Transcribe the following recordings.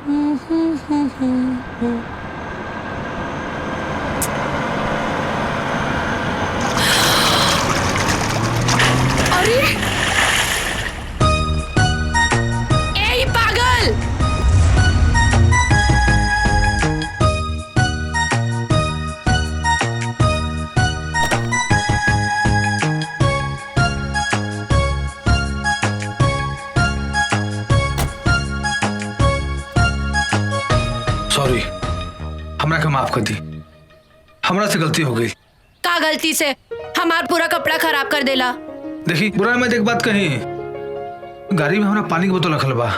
अरे ए पागल! सॉरी, हमरा के माफ कर दी। हमरा से गलती हो गई। का गलती से हमार पूरा कपड़ा खराब कर देला। देखी बुरा मैं एक बात कही, गाड़ी में हमरा पानी की बोतल रखल बा,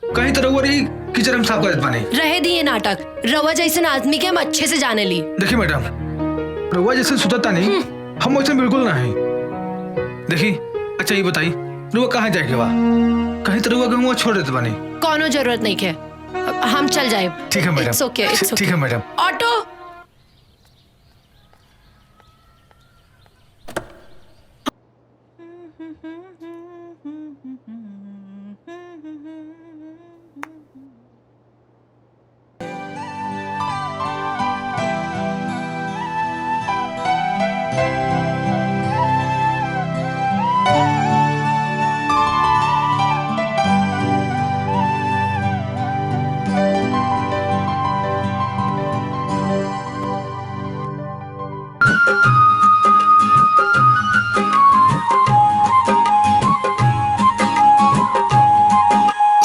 कहीं तो रउआ रही किचन में साफ कर देत पानी। रहे दिए नाटक, रवा जैसन आदमी के हम अच्छे से जाने ली। देखी मैडम, रउआ जैसे सुतता नहीं, हम वैसे बिल्कुल नहीं। देखी अच्छा ये बताई, रउआ कहाँ जाए के बा? कहीं तो रउआ के छोड़ देते पानी। कोनो जरूरत नहीं है, हम चल जाए। ठीक है madam. It's okay, it's okay. ठीक है मैडम। ऑटो।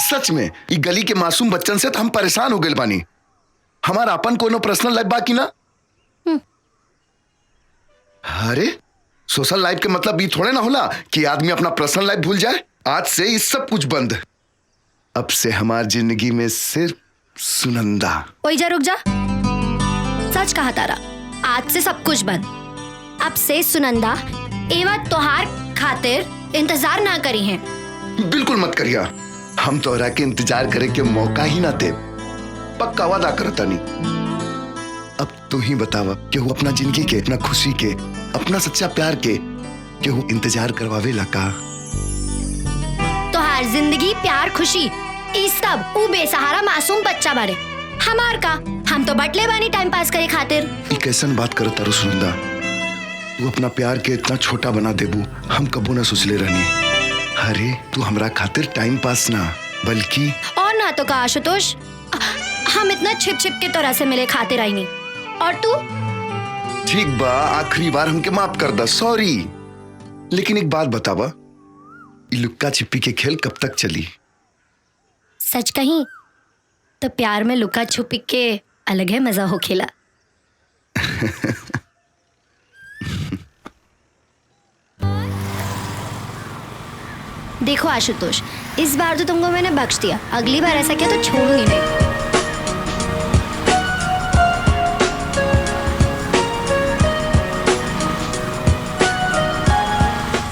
सच में ई गली के मासूम बच्चन से तो हम परेशान हो गए बानी। हमारा अपन कोनो पर्सनल लाइफ बाकी ना। अरे सोशल लाइफ के मतलब ये थोड़े ना होला कि आदमी अपना पर्सनल लाइफ भूल जाए। आज से ये सब कुछ बंद। अब से हमारी जिंदगी में सिर्फ सुनंदा। ओए जा रुक जा, सच कहा तारा, आज से सब कुछ बंद। अब से सुनंदा एवा तोहार खातिर इंतजार ना करी है। बिल्कुल मत करिया, हम तोहरा के इंतजार करे के मौका ही ना दे। पक्का वादा करता नहीं। अब तू ही बतावा, केहू अपना जिंदगी के, अपना खुशी के, अपना सच्चा प्यार के केहू इंतजार करवावे ला का? तोहार जिंदगी, प्यार, खुशी ई सब ऊ बेसहारा मासूम बच्चा बारे। हमार का, हम तो बटले बानी टाइम पास करे खातिर। ई कैसन बात करता रो सुनंदा? तू अपना प्यार के इतना छोटा बना देबू हम कबू ना सोचले रहनी। अरे तू हमरा खातिर टाइम पास ना बल्कि और ना तो का आशुतोष, हम इतना छिप छिप के तोरा से मिले खातिर आई नहीं। और तू? ठीक बा, आखिरी बार हमके माफ कर दा, सॉरी। लेकिन एक बात बतावा, ये लुक्का छिपी के खेल कब तक चली? सच कहीं तो प्यार में लुका छुपी के अलग है मजा हो खेला। देखो आशुतोष, इस बार तो तुमको मैंने बख्श दिया, अगली बार ऐसा किया तो छोड़ूंगी नहीं।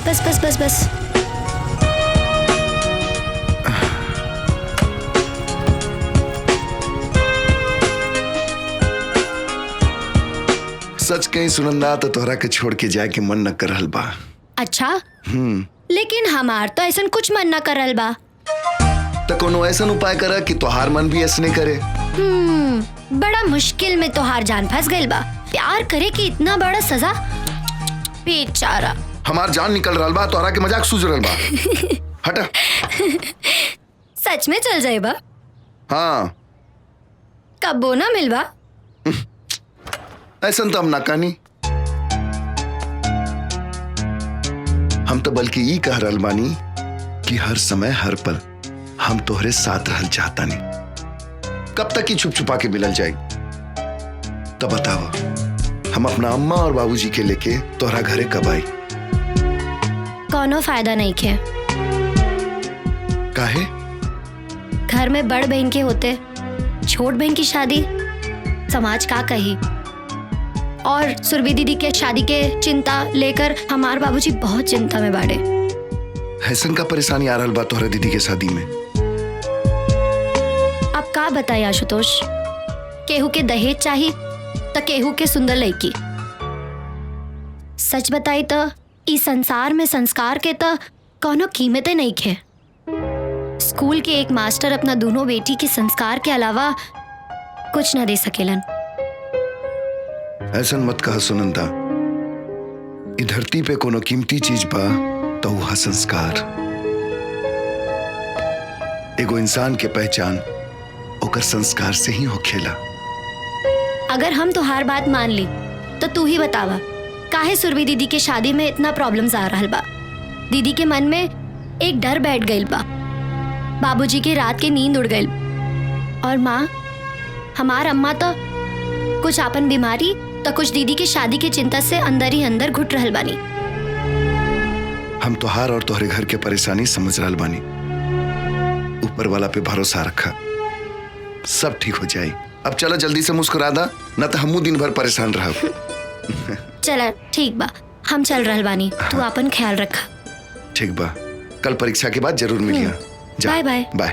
बस बस बस बस। सच कहीं सुनंदा तो तोहरा के छोड़ के जाए के मन न कर रहल बा। अच्छा? लेकिन हमार तो ऐसा कुछ मन न करल बा। तो कोनो ऐसा उपाय करा कि तोहार मन भी ऐसने करे। बड़ा मुश्किल में तोहार जान फंस गइल बा। प्यार करे कि इतना बड़ा सजा, बेचारा। हमार जान निकल रहल बा, तोहरा के मजाक सूझ रहल बा। हटा। सच में चल जाए बा? हाँ। कबो ना मिलवा? ऐसा तो हम ना कहनी। हम तो बल्कि ये कह रहल बानी कि हर समय हर पल हम तोहरे साथ रहल चाहता नहीं। कब तक ही छुप छुपा के मिलल जाए? तब बताओ, हम अपना अम्मा और बाबूजी के लेके तोहरा घरे कब आई? कोनो फायदा नहीं खे। काहे? घर में बड़ बहन के होते छोट बहन की शादी, समाज का कही। और सुरभि दीदी के शादी के चिंता लेकर हमारे बाबूजी बहुत चिंता में बाड़े। हैसन का परेशानी आ रहल बा तोहरा दीदी के शादी में? अब का बताई आशुतोष, केहू के दहेज चाहिए तो केहू के सुंदर लड़की। सच बताई तो इस संसार में संस्कार के तो कोनो कीमते नहीं खे। स्कूल के एक मास्टर अपना दोनों बेटी के संस्कार के अलावा कुछ न दे सकेलन। ऐसा मत कहा सुनंदा। ई धरती पे कोनो कीमती चीज बा तो वह संस्कार। एगो इंसान के पहचान ओकर संस्कार से ही होखेला। अगर हम तुहार बात मान ली तो तू ही बतावा काहे सुरभि दीदी के शादी में इतना प्रॉब्लम्स आ रहल बा। दीदी के मन में एक डर बैठ गइल बा, बाबूजी के रात के नींद उड़ गइल, और माँ हमार अम्मा तो कुछ आपन बीमारी तो कुछ दीदी के शादी के चिंता से अंदर ही अंदर घुट रहल बानी। हम तोहार और तोहरे घर के परेशानी समझ रहल बानी। ऊपर वाला पे भरोसा रखा, सब ठीक हो जाए। अब चलो जल्दी से मुस्कुरा दा, न तो हमू दिन भर परेशान रहब। चला ठीक बा, हम चल रहल बानी। तू अपन ख्याल रखा। ठीक बा, कल परीक्षा के बाद जरूर मिलिया। जा, बाय बाय। बाय।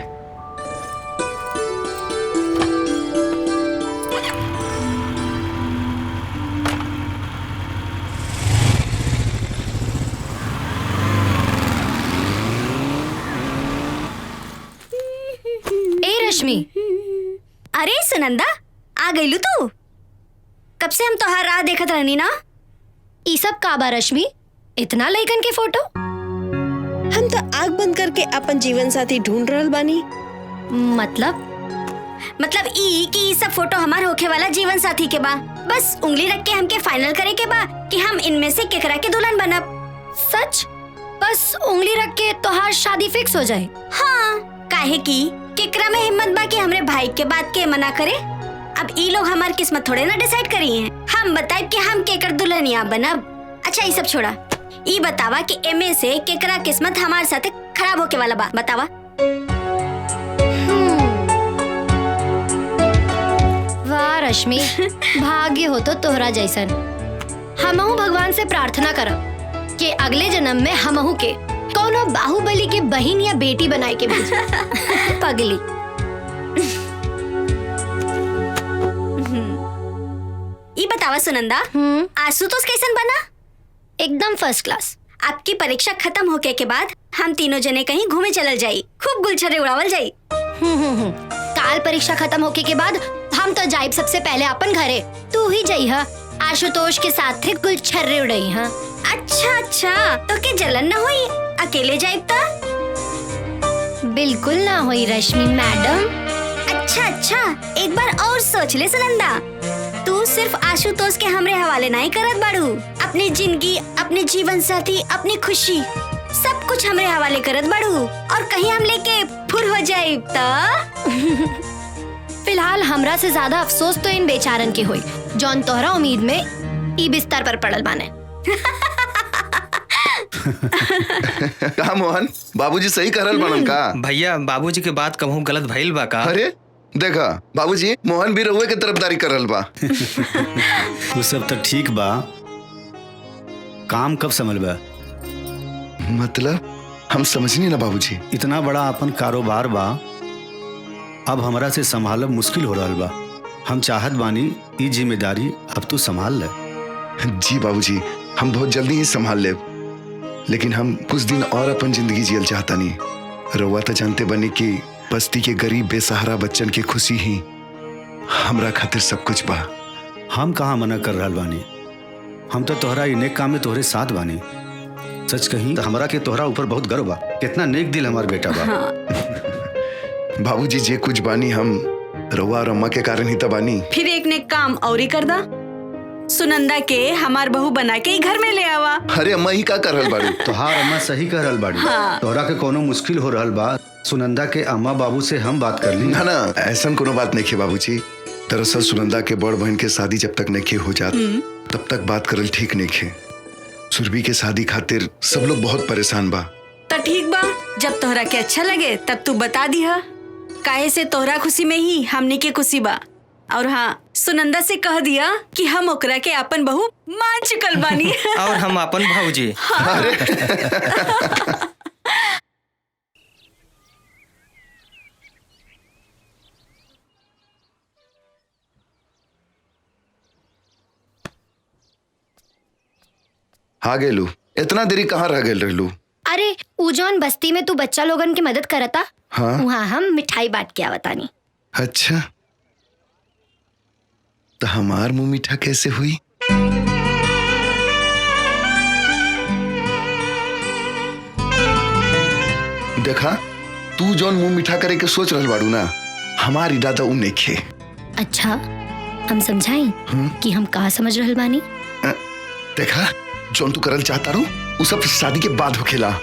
ए रश्मि, अरे सुनंदा, आ गईलू तू? कब से हम तोहार राह देखत रहनी ना। ई सब का बा रश्मि? इतना लइकन के फोटो? हम तो आग बंद करके अपन जीवन साथी ढूंढ रहल बानी। मतलब ई कि ई सब फोटो हमार होखे वाला जीवन साथी के बा। बस उंगली रख के हमके फाइनल करे के बा कि हम इनमें से केकरा के दुल्हन बनब। सच? बस उंगली रख के तोहार शादी फिक्स हो जाए? हाँ, काहे की केकरा में हिम्मत बा कि हमरे भाई के बात के मना करे। अब ई लोग हमार किस्मत थोड़े ना डिसाइड करी हैं। हम बताइब कि हम केकर दुल्हनिया बनब। अच्छा, ई सब छोड़ा, ई बतावा कि एमे से केकरा किस्मत हमारे साथे खराब होके वाला बा, बतावा। वाह रश्मि, भाग्य हो तो तोहरा जैसन। हमहू भगवान से प्रार्थना करब कि अगले जन्म में हमहू के कोनो बाहुबली के बहन या बेटी बनाए के भेज। पगली। ई बतावा सुनंदा, आशुतोष कैसन बना? एकदम फर्स्ट क्लास। आपकी परीक्षा खत्म होके के बाद हम तीनों जने कहीं घूमे चलल जाई, खूब गुलछर्रे उड़ावल जाई। काल परीक्षा खत्म होके के बाद हम तो जाइब सबसे पहले अपन घरे। तू ही जाई हा, आशुतोष के साथ गुलछर्रे उड़ाई। हाँ अच्छा, तो के जलन न हुई? अकेले जाइब ता? बिल्कुल ना हुई रश्मि मैडम। अच्छा, एक बार और सोच ले सुनंदा। तू सिर्फ आशुतोष के हमरे हवाले नहीं करत बाड़ू। अपनी जिंदगी, अपने जीवन साथी, अपनी खुशी सब कुछ हमरे हवाले करत बाड़ू, और कहीं हम लेके फुर हो जाए तो? फिलहाल हमरा से ज्यादा अफसोस तो इन बेचारन के हुई जौन तोहरा उम्मीद में ई बिस्तर पर पड़ल बाने। कहा मोहन, बाबूजी सही करल बनन का? भैया, बाबूजी के बात कहूँ गलत भइल बा का? अरे देखा बाबूजी, मोहन भी रहुए के तरफदारी करल बा। वो सब तो ठीक बा, काम कब संभल बा? मतलब हम समझनी ना बाबूजी। इतना बड़ा अपन कारोबार बा, अब हमरा से संभालब मुश्किल हो रहल बा। हम चाहत बानी ई जिम्मेदारी अब तू संभाल ले। जी बाबूजी, हम बहुत जल्दी ही संभाल ले, लेकिन हम कुछ दिन और अपन जिंदगी जियल चाहता नहीं। रउआ तो जानते बनी कि बस्ती के गरीब बेसहारा बच्चन की खुशी ही हमरा खातिर सब कुछ बा। हम कहाँ मना कर रहल बानी? हम तो तोहरा इ नेक काम में तोहरे साथ बानी। सच कही तो हमरा के तोहरा ऊपर बहुत गर्व बा। कितना नेक दिल हमार बेटा बा। बाबूजी, जे कुछ बानी हम रउआ और अम्मा के कारण ही तो बानी। फिर एक ने काम और ही कर दा, सुनंदा के हमार बहू बना के ही घर में ले आवा। अरे अम्मा ही का कर रहल बाड़ी? तोहार अम्मा सही कह रहल बाड़ी। तोहरा के कोनो मुश्किल हो रहल बा, सुनंदा के अम्मा बाबू से हम बात कर ली। ना, ऐसा कोनो बात नहीं है बाबूजी। दरअसल सुनंदा के बड़ बहन के शादी जब तक नहीं हो जात तब तक बात करल ठीक नहीं है। सुरभि के शादी खातिर सब लोग बहुत परेशान बा। तो ठीक बा, जब तोहरा के अच्छा लगे तब तू बता दिहा। काहे से तोहरा खुशी में ही हमनी के खुशी बा। और हाँ, सुनंदा से कह दिया कि हम ओकरा के अपन बहू मान चुकल बानी। और हम अपन भाऊजी। हाँ गेलू, इतना देरी कहाँ रह गेल रहलू? अरे ऊ जौन बस्ती में तू बच्चा लोगन की मदद करता, हाँ वहाँ हम मिठाई बांट के आवतानी। अच्छा, तो हमार मुंह मीठा कैसे हुई? देखा, तू जौन मुंह मीठा करे के सोच रहल बाड़ू ना, हमार इरादा उ नइखे। अच्छा, हम समझाई कि हम कहा समझ रहल बानी। देखा, जौन तू करल चाहता रू उ सब शादी के बाद होखेला।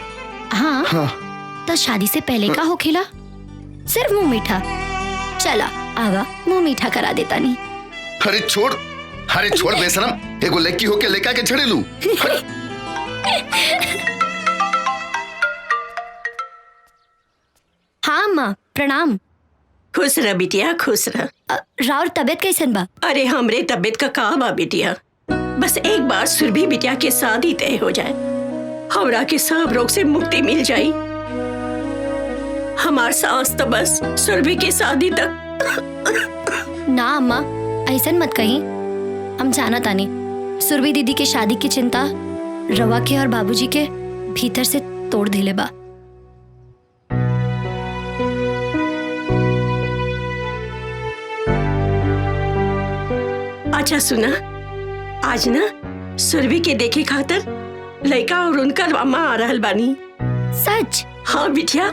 हाँ, हाँ तो शादी से पहले का होखेला? सिर्फ मुंह मीठा। चला आवा, मुंह मीठा करा देता नहीं। अरे छोड़ बेशरम, एगो लड़की होके लेका के छड़े लू। हाँ अम्मा, प्रणाम। खुश रह बिटिया, खुश रह। राउर तबीयत कैसन बा? अरे हमरे तबीयत का का बा बिटिया, बस एक बार सुरभि बिटिया के शादी तय हो जाए, हमरा के सब रोग से मुक्ति मिल जाई। हमार सांस तो बस सुरभि के शादी तक। ना अम्मा, ऐसन मत कही। हम जाना तानी सुरभि दीदी के शादी की चिंता रवा के और बाबूजी के भीतर से तोड़ देले बा। अच्छा सुना, आज ना सुरभि के देखे खातिर लड़का और उनकर अम्मा आ रहल बानी। सच? हाँ बिटिया,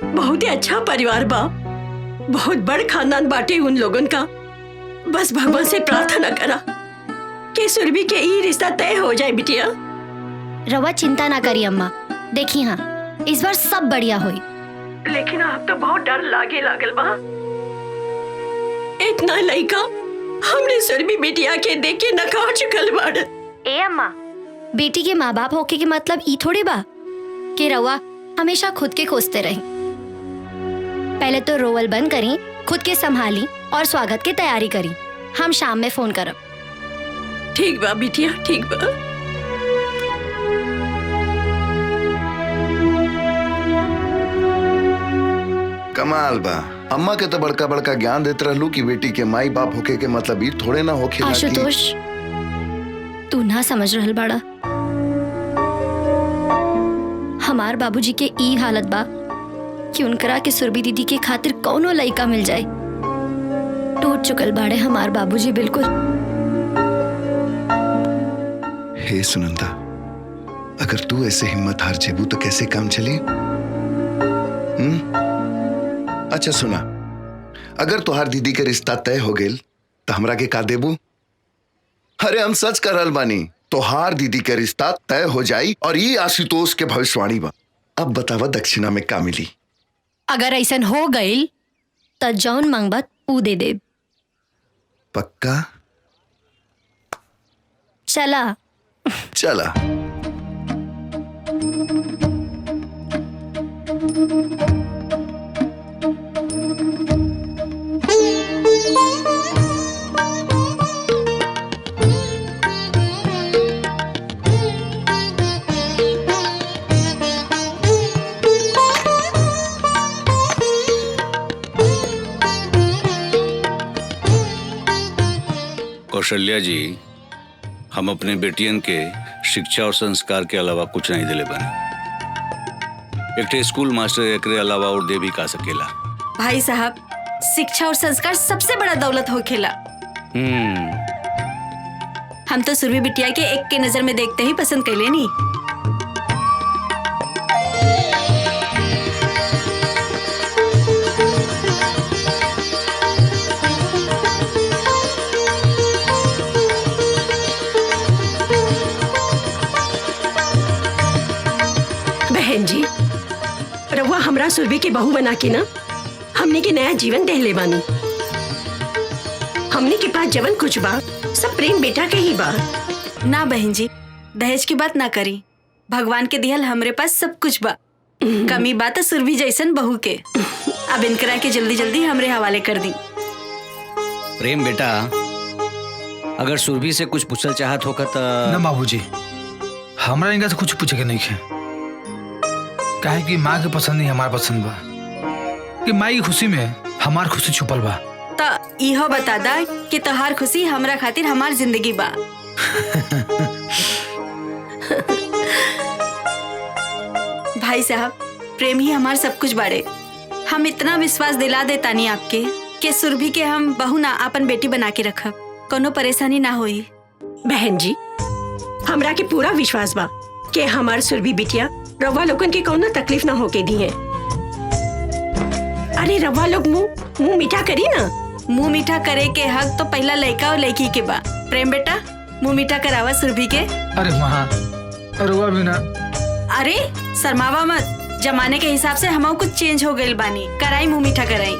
बहुत ही अच्छा परिवार बा, बहुत बड़ खानदान बाटे उन लोगन का। बस भगवान से प्रार्थना करा कि सुरभि के ई रिश्ता तय हो जाए बिटिया। रवा चिंता ना करी अम्मा, देखी हाँ इस बार सब बढ़िया हुई। लेकिन अब तो बहुत डर लागे लागल बा। इतना लड़का हमने सुरभि बिटिया के देख के नकार चुकल बाड़। ए अम्मा, बेटी के माँ बाप होके के मतलब ई थोड़ी बा कि रवा हमेशा खुद के खोजते रही। पहले तो रोवल बंद करी, खुद के संभाली और स्वागत की तैयारी करी। हम शाम में फोन करब। ठीक बा बिटिया, ठीक बा। कमाल बा, अम्मा के तो बड़का बड़का ज्ञान देते रहलू कि बेटी के माई बाप होके के मतलब ई थोड़े ना होखे। आशुतोष, तू ना समझ रहल बाड़ा। हमार बाबूजी के ई हालत बा कि उनकरा के सुरभि दीदी के खातिर कौनो लइका मिल जाए। टूट चुकल बाड़े हमार बाबूजी बिल्कुल। हे सुनंदा, अगर तू ऐसे हिम्मत हार जेबू तो कैसे काम चली? अच्छा सुना, अगर तुहार दीदी के रिश्ता तय हो गेल तो हमरा के का देबू? अरे हम सच कर रहल बानी, तुहार दीदी के रिश्ता तय हो जाई और ये आशुतोष के भविष्यवाणी बा। अब बतावा दक्षिणा में का मिली? अगर ऐसन हो गई तो जौन मांगबा ऊ दे दे। पक्का? चला चला। कौशल्या जी, हम अपने बेटियन के शिक्षा और संस्कार के अलावा कुछ नहीं दिले बने। एक स्कूल मास्टर एकरे अलावा और दे भी का सकेला। भाई साहब, शिक्षा और संस्कार सबसे बड़ा दौलत होखेला। हम तो सुरभि बिटिया के एक के नजर में देखते ही पसंद कर लेनी। बहन जी, रहुआ हमरा सुरभि के बहू बना के ना हमने के नया जीवन देहले बानी। हमने के पास जवन कुछ बा सब प्रेम बेटा के ही बा। ना बहन जी, दहेज की बात ना करी। भगवान के दिहल हमरे पास सब कुछ बा। कमी बात है सुरभि जैसन बहू के। अब इनकरा के जल्दी जल्दी हमरे हवाले कर दी। प्रेम बेटा, अगर सुरभि से कुछ पूछल चाहत होगा तो ना बाबूजी, हमरा इनका से कुछ पूछे के नहीं है। काहे कि माँ के पसंद नहीं हमार पसंद बा, कि माँ की खुशी में हमार खुशी छुपल बा। तो इहो बता दा कि तोहार खुशी हमरा खातिर हमार जिंदगी बा। भाई साहब, प्रेम ही हमार सब कुछ बाड़े। हम इतना विश्वास दिला देता नहीं आपके कि सुरभि के हम बहू ना अपन बेटी बना के रखब, कोनो परेशानी ना होई। बहन जी, हमरा के पूरा विश्वास बा कि हमार सुरभि बिटिया रवा लोगन के कोनो तकलीफ ना होके दी है। अरे रवा लोग मुंह मीठा करी ना। मुंह मीठा करे के हक तो पहला लड़का और लड़की के बा। प्रेम बेटा, मुंह मीठा करावा सुरभि के। अरे माँ, रुआ भी ना। अरे शर्मावा मत, जमाने के हिसाब से हम कुछ चेंज हो गइल बानी। कराई मुंह मीठा कराई।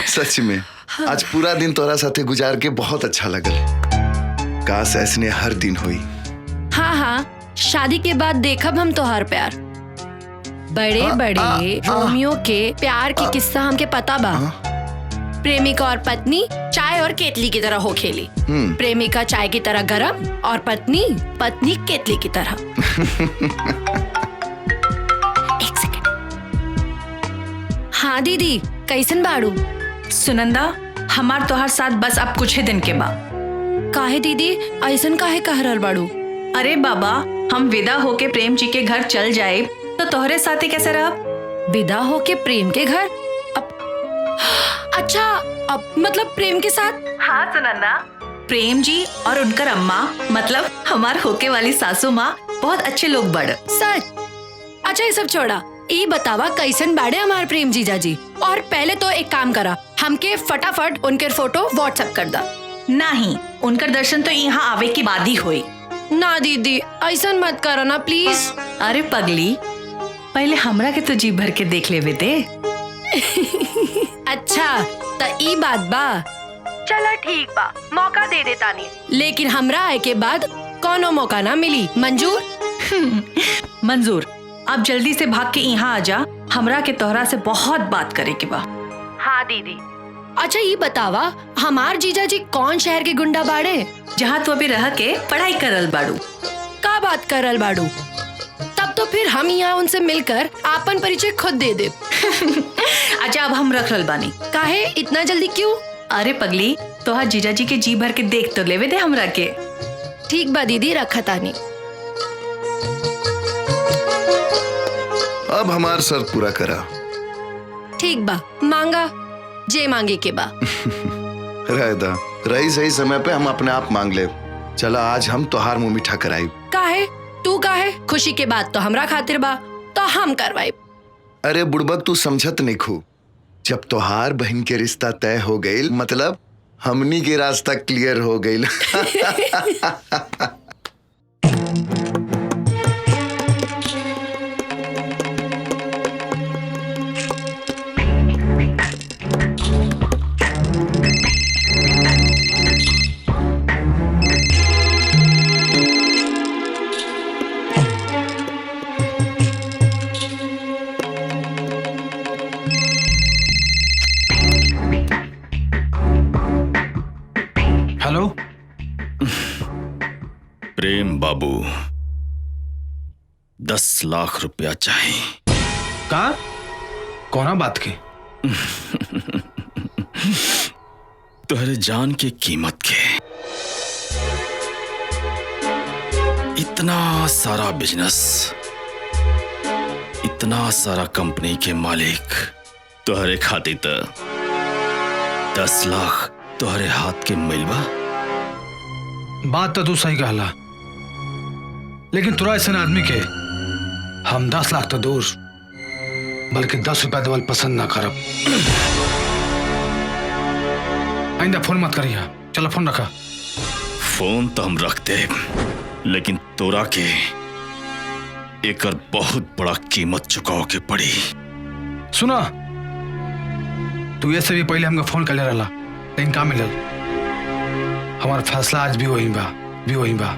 सच में आज पूरा दिन तोरा साथे गुजार के बहुत अच्छा लगल। काश ऐसने हर दिन हुई। हाँ हाँ, शादी के बाद देखब हम तोहार प्यार। बड़े बड़े रोमियो के प्यार के किस्सा हमके पता बा। प्रेमिका और पत्नी चाय और केतली की तरह हो खेली। प्रेमिका चाय की तरह गरम और पत्नी केतली की तरह। एक सेकंड। हाँ दीदी, कैसन बाड़ू? सुनंदा, हमार तोहार साथ बस अब कुछ ही दिन के बा। काहे दीदी ऐसन काहे कह रहल बाड़ू? अरे बाबा, हम विदा होके प्रेम जी के घर चल जाए तो तोहरे साथे कैसे रहब? विदा होके प्रेम के घर? अब अच्छा, अब मतलब प्रेम के साथ? हाँ सुनंदा, प्रेम जी और उनकर अम्मा मतलब हमार होके वाली सासू माँ बहुत अच्छे लोग बड़। सच? अच्छा ये सब छोड़ा, ये बतावा कैसन बाड़े हमारे प्रेम जीजा जी। और पहले तो एक काम करा, हमके फटाफट उनके फोटो व्हाट्सएप कर दा। नहीं, उनकर दर्शन तो यहाँ आवे की बाद ही हुई। ना दीदी ऐसा मत करो ना प्लीज। अरे पगली, पहले हमरा के तो जी भर के देख लेवे दे। अच्छा तो ई बात बा। चला ठीक बा, मौका दे देता नहीं, लेकिन हमरा आए के बाद कोनो मौका ना मिली। मंजूर? मंजूर। अब जल्दी से भाग के यहाँ आ जा, हमरा के तोहरा से बहुत बात करे के बा। हाँ दीदी। अच्छा ये बतावा, हमार जीजा जी कौन शहर के गुंडा बाड़े? जहाँ तू अभी रह के पढ़ाई करल बाड़ू। का बात करल बाड़ू? तब तो फिर हम यहाँ उनसे मिलकर आपन परिचय खुद दे दे। अच्छा अब हम रख रल बानी। काहे इतना जल्दी क्यों? अरे पगली, तोहार जीजा जी के जी भर के देख तो लेवे दे हमरा के। ठीक बा दीदी, रखा तानी। अब हमार सर पूरा करा। ठीक बा, मांगा जे मांगे के बा। रहदा रही सही समय पे हम अपने आप मांग ले। चला आज हम तोहार मुंह मीठा कराई। काहे? तू काहे? खुशी के बात तो हमरा खातिर बा, तो हम करवाई। अरे बुड़बक, तू समझत नहीं खू। जब तोहार बहन के रिश्ता तय हो गई, मतलब हमनी के रास्ता क्लियर हो गई। हेलो प्रेम बाबू, 10 लाख रुपया चाहिए। का? कौना बात की? तुहरे जान के कीमत के। इतना सारा बिजनेस, इतना सारा कंपनी के मालिक, तुहरे खातिर तो 10 लाख तुहरे हाथ के मिलवा। बात तो तू सही कहला, लेकिन तुरा ऐसा आदमी के हम 10 लाख तो दूर, बल्कि 10 रुपया देवल पसंद ना करब। आइंदा फोन मत करिया। चलो फोन रखा। फोन तो हम रखते, लेकिन तोरा के एकर बहुत बड़ा कीमत चुकाओ के पड़ी। सुना, तू ये से भी पहले हमका फोन कर ले रहा, लेकिन का मिलल? हमारा फैसला आज भी वही बा।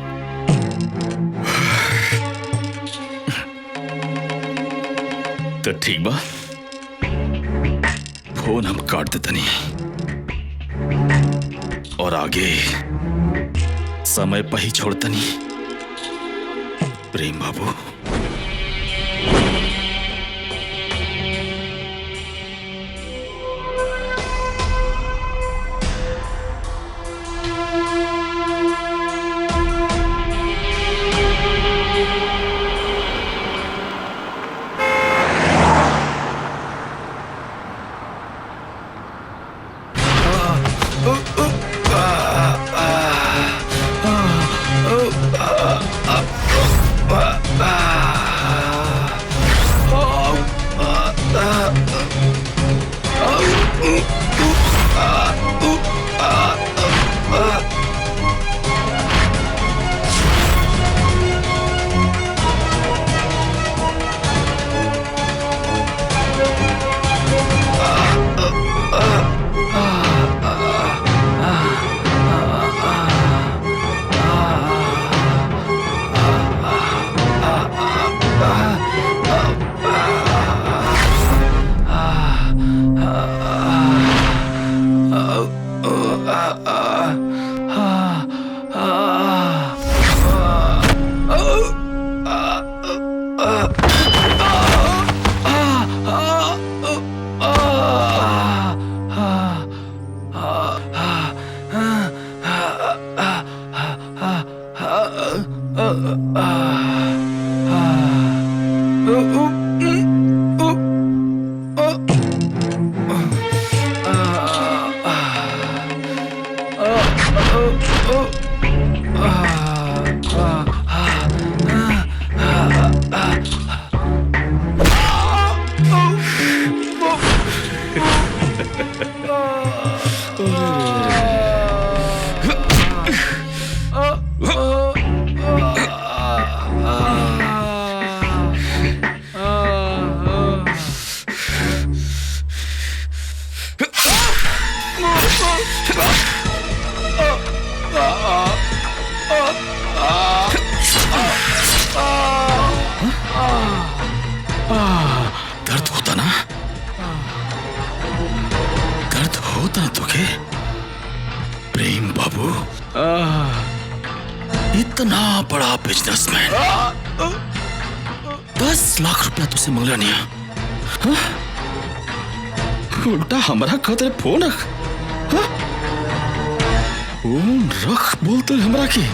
तो ठीक बा, फोन हम काट देते नहीं और आगे समय पर ही छोड़ते नहीं। प्रेम बाबू, दर्द होता ना? दर्द होता ना तुझे? प्रेम बाबू, इतना बड़ा बिजनेसमैन, 10 लाख रुपया तुझसे मांगला नहीं है, उल्टा हमारा खातिर फोन रख, फोन रख बोलते हमरा की।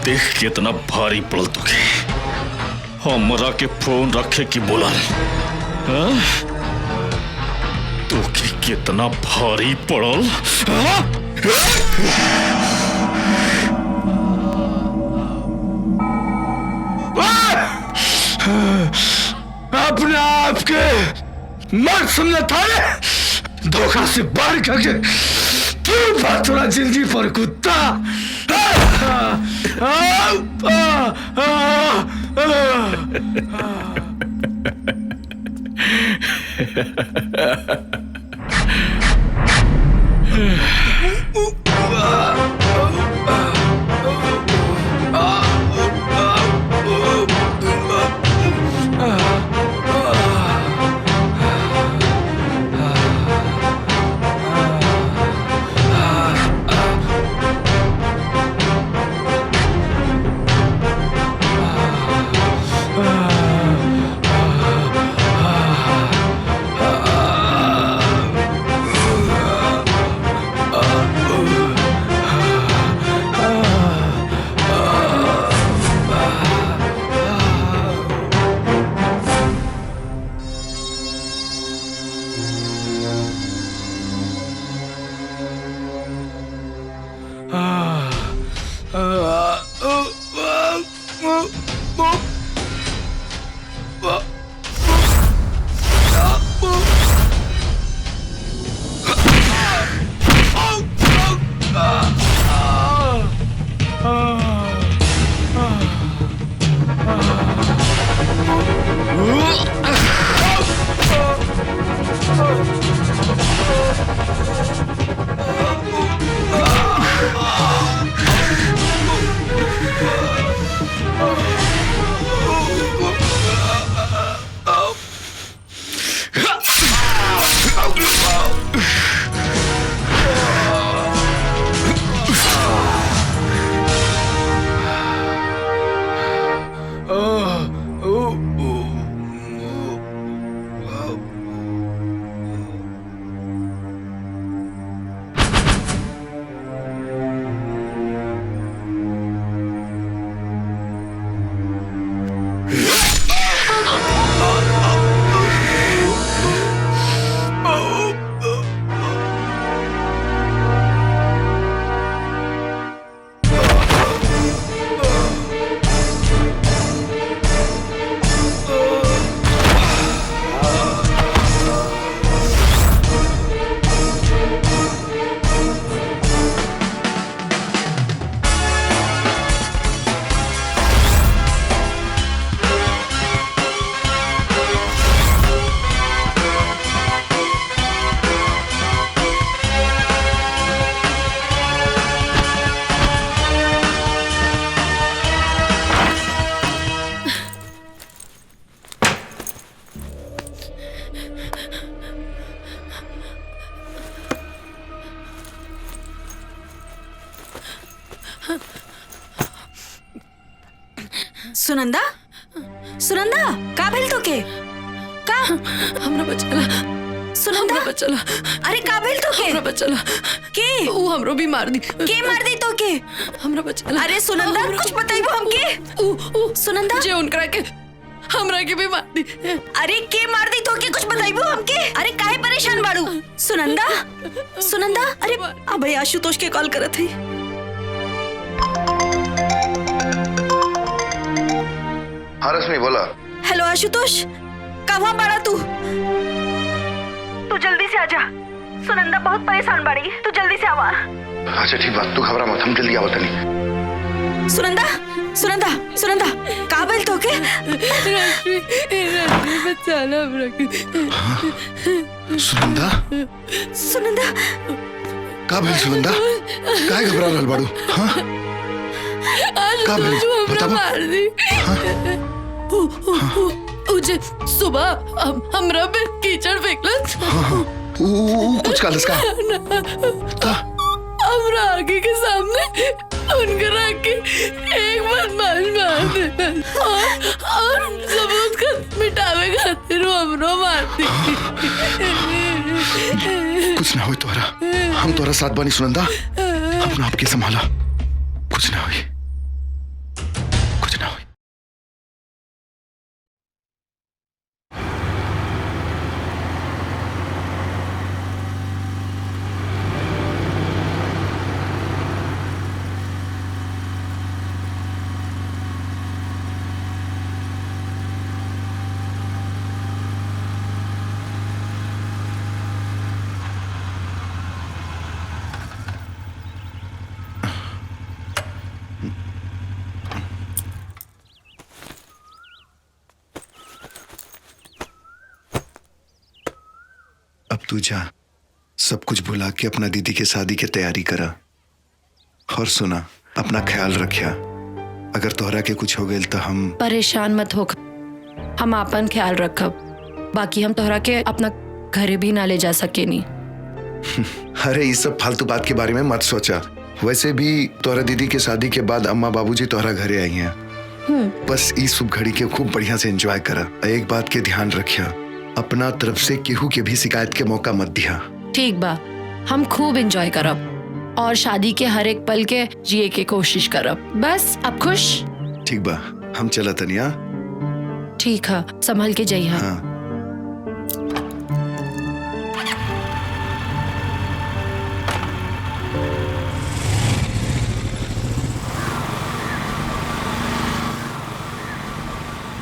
देख कितना भारी पड़ल तुके, हमरा के फोन रखे की बोला, तुके कितना भारी पड़ल। अपने आप के मत समझा था, धोखा से बाहर करके तू बात थोड़ा जिंदगी पर कुत्ता। सुनंदा, सुनंदा, का भेल तो के? का हमरा बचला, सुनंदा, हमरा बचला। अरे का भेल तो के? हमरा बचला। के ऊ हमरो भी मार दी। के मार दी तो के? हमरा बचला। अरे सुनंदा, कुछ बताइबो हमके। ऊ सुनंदा, जे उनकरा के हमरा के भी मार दी। अरे के मार दी तो के? कुछ बताइबो हमके। अरे काहे परेशान बाड़ू? सुनंदा, सुनंदा, अरे अबे आशुतोष के कॉल करत है। हाँ रश्मि बोला। हेलो आशुतोष, कहाँ बाड़ा तू? तू जल्दी से आजा, सुनंदा बहुत परेशान बाड़ी, तू जल्दी से आवा। अच्छा ठीक बात, तू घबरा मत, हम जल्दी आवत नहीं। सुनंदा, सुनंदा, सुनंदा, का भेल तो के? रश्मि बचाला हमरा के। सुनंदा, सुनंदा, का भेल सुनंदा? काहे घबरा रहल बाड़ू? हाँ का भेल बताबो। मार दी। उजे सुबह हमरा पे कीचड़ फेंकलस। कुछ कालस का? हमरा आगे के सामने उनके रख के एक बदमाश मार दे और सबूत का मिटावे खातिर हमरो मार दी। कुछ ना होई तोरा, हम तोरा साथ बानी सुनंदा, अपना आप के संभाला, कुछ ना होई, कुछ ना होई। अब तू जा, सब कुछ भुला के अपना दीदी के शादी की तैयारी करा। और सुना, अपना ख्याल रखिया, अगर तोहरा के कुछ हो गए तो हम। परेशान मत हो, हम आपन ख्याल रखब, बाकी हम तोहरा के अपना घरे भी ना ले जा सके नी। अरे ये सब फालतू बात के बारे में मत सोचा, वैसे भी तोहरा दीदी के शादी के बाद अम्मा बाबूजी तोहरा घरे आई हैं। बस इस शुभ घड़ी के खूब बढ़िया से एंजॉय करा। एक बात के ध्यान रखिया, अपना तरफ से केहू के भी शिकायत के मौका मत दिया। ठीक बा, हम खूब एंजॉय करब और शादी के हर एक पल के जिए के कोशिश करब। बस अब खुश? ठीक बा, हम चला तनिया। ठीक है, संभल के जाइए। हाँ।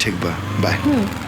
ठीक बा, बाय।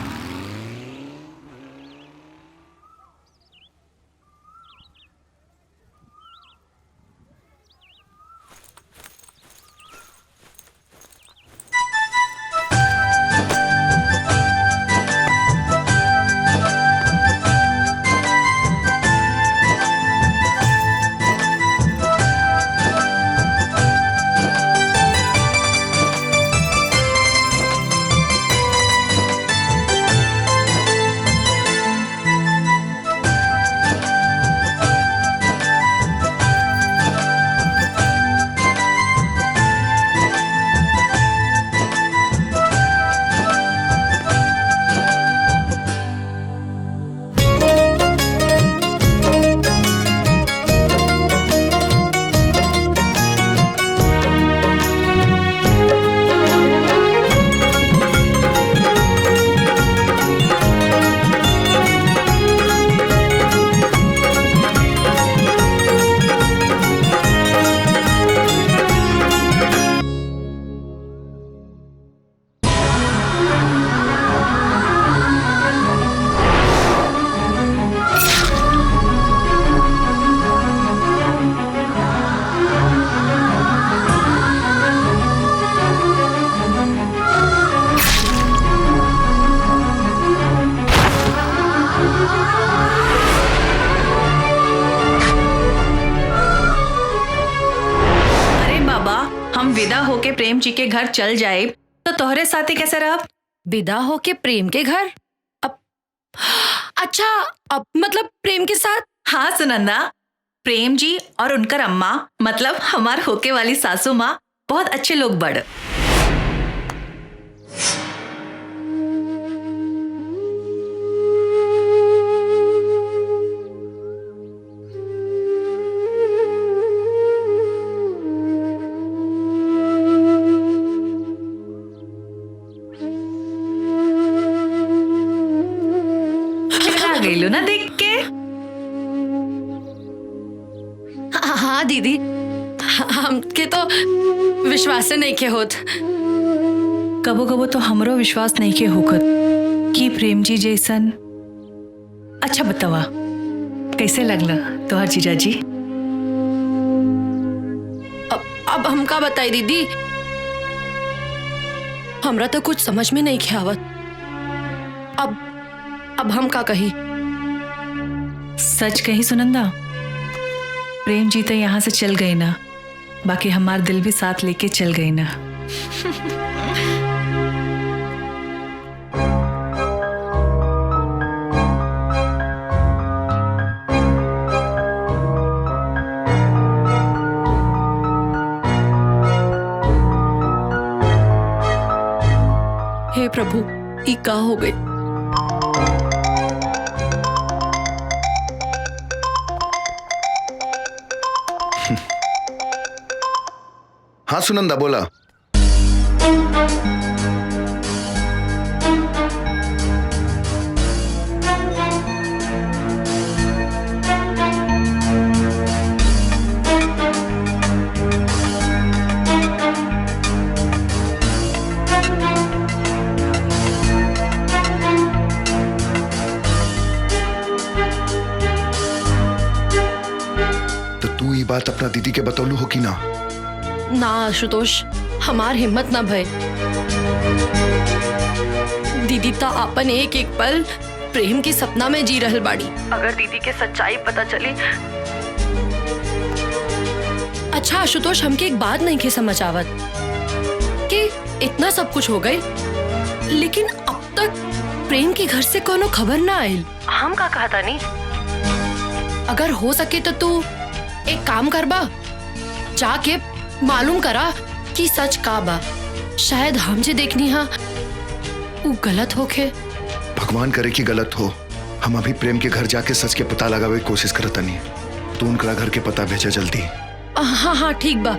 विदा होके प्रेम जी के घर चल जाए तो तोहरे साथे कैसे रह? विदा होके प्रेम के घर? अब अच्छा, अब मतलब प्रेम के साथ? हाँ सुनंदा, प्रेम जी और उनकर अम्मा मतलब हमार होके वाली सासू माँ बहुत अच्छे लोग बड़। गईलू ना देख के। हाँ दीदी, हमके तो विश्वास नहीं के होत। कबो कबो तो हमरो विश्वास नहीं के होखत कि प्रेम जी जैसन। अच्छा बतावा, कैसे लगला तोहर जीजा जी? अब हम का बताई दीदी, हमरा तो कुछ समझ में नहीं के आवत। अब हम का कही? सच कही सुनंदा, प्रेम जी तो यहाँ से चल गई ना, बाकी हमार दिल भी साथ लेके चल गई ना। हे प्रभु, ई का हो गई? हाँ सुनंदा बोला। तो तू ये बात अपना दीदी के बतौलू हो कि ना? ना आशुतोष, हमार हिम्मत ना भय। दीदी ता अपन एक एक पल प्रेम के सपना में जी रहल बाड़ी। अगर दीदी के सच्चाई पता चली। अच्छा आशुतोष, हमके एक बात नहीं के समझ आवत कि इतना सब कुछ हो गई, लेकिन अब तक प्रेम के घर से कोनो खबर ना आयल। हम का कहता नहीं? अगर हो सके तो तू एक काम करबा, जाके मालूम करा कि सच का बा। शायद हम जे देखनी हा वो गलत होके। भगवान करे कि गलत हो। हम अभी प्रेम के घर जाके सच के पता लगावे की कोशिश करता नहीं। तू उनका घर के पता भेजा जल्दी। हाँ हाँ ठीक बा।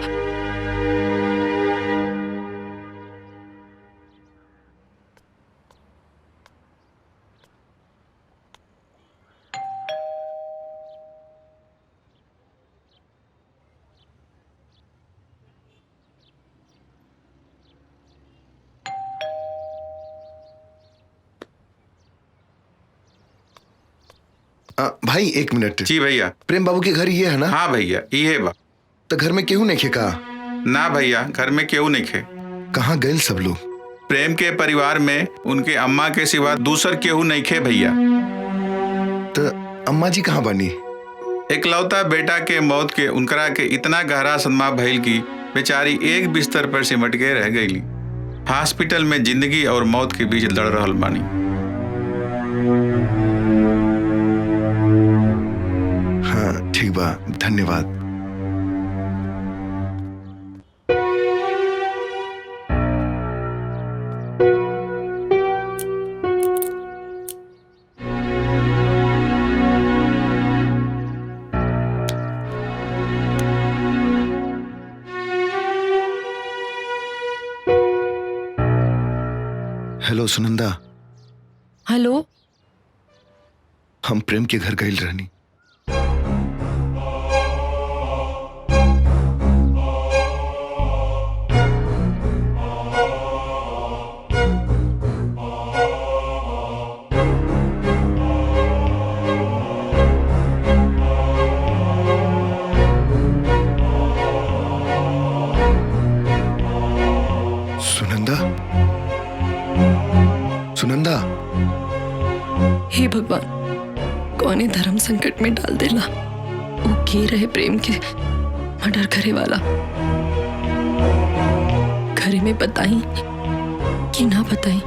भाई एक मिनट। जी भैया। प्रेम बाबू के घर ये है ना? हाँ भैया ये बा। तो घर में केहू नहीं खे का? ना भैया, घर में केहू नहीं खे। कहाँ गए सब लोग? प्रेम के परिवार में उनके अम्मा के सिवा दूसर केहू नहीं खे भैया। तो अम्मा जी कहाँ बनी? इकलौता बेटा के मौत के उनकरा के इतना गहरा सदमा भइल की बेचारी एक बिस्तर पर सिमट के रह गईली। हॉस्पिटल में जिंदगी और मौत के बीच लड़ रहल बानी। हाँ ठीक बा, धन्यवाद। हेलो सुनंदा। हेलो। हम प्रेम के घर गए रहनी। सुनंदा। हे भगवान, कौने धर्म संकट में डाल देला। वो के रहे प्रेम के मर्डर करे वाला। घरे में बताई कि ना बताई?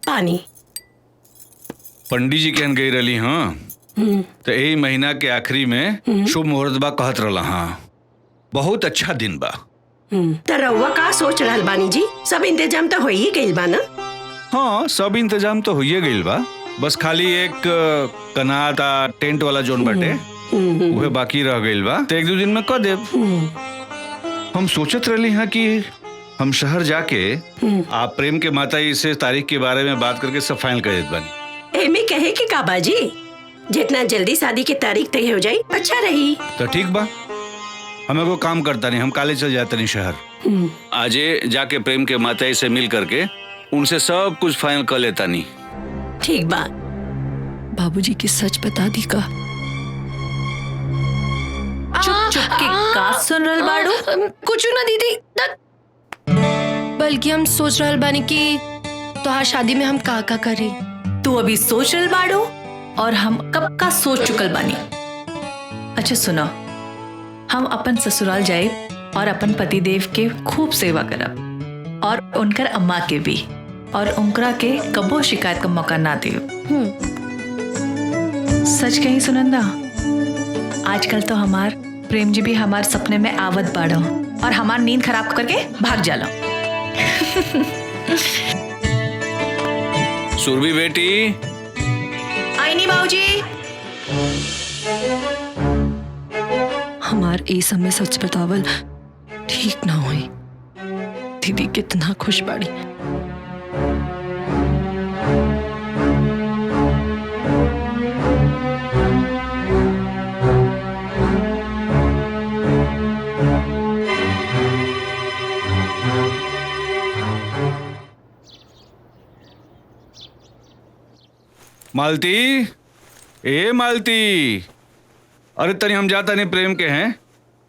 पानी। पंडित जी कहन गई रही हाँ तो यही महीना के आखिरी में शुभ मुहूर्त बा कहत रहा हाँ, बहुत अच्छा दिन बा। तो रउआ का सोच रहल बानी जी? सब इंतजाम तो हो ही गइल बा ना? हाँ सब इंतजाम तो होइए गइल बा, बस खाली एक कनाता टेंट वाला जोन बाटे वह बाकी रह गइल बा, तो एक दो दिन में कर देब। हम सोचत रही हैं कि हम शहर जाके आप प्रेम के माता जी से तारीख के बारे में बात करके सब फाइनल कर देत बानी। एमे कहे के का बाजी, जितना जल्दी शादी की तारीख तय हो जाए अच्छा रही। तो ठीक बा, हमें को काम करता नहीं, हम काले चल जाते नहीं शहर। आजे जाके प्रेम के माता जी से मिल करके उनसे सब कुछ फाइनल कर लेता नहीं। ठीक बा। बाबूजी की सच बता दी का? चुप चुप के का सुन रहल बाड़ू? कुछ ना दीदी, बल्कि हम सोच रहल बानी कि तोहार शादी में हम का करी। तू अभी सोच रहल बाड़ू और हम कब का सोच चुकल बानी। अच्छा सुनो, हम अपन ससुराल जाए और अपन पतिदेव के खूब सेवा करब और उनकर अम्मा के भी, और उनकरा के कबो शिकायत का मौका ना दे। सच कहीं सुनंदा, आजकल तो हमार प्रेम जी भी हमार सपने में आवत बाड़ो और हमार नींद खराब करके भाग जाला। सुरभि बेटी, आई नहीं बाबूजी। हमार ए समय सच बतावल ठीक ना होई। दीदी कितना खुश बाड़ी। मालती, ए मालती, अरे तनी हम जाता नहीं प्रेम के हैं,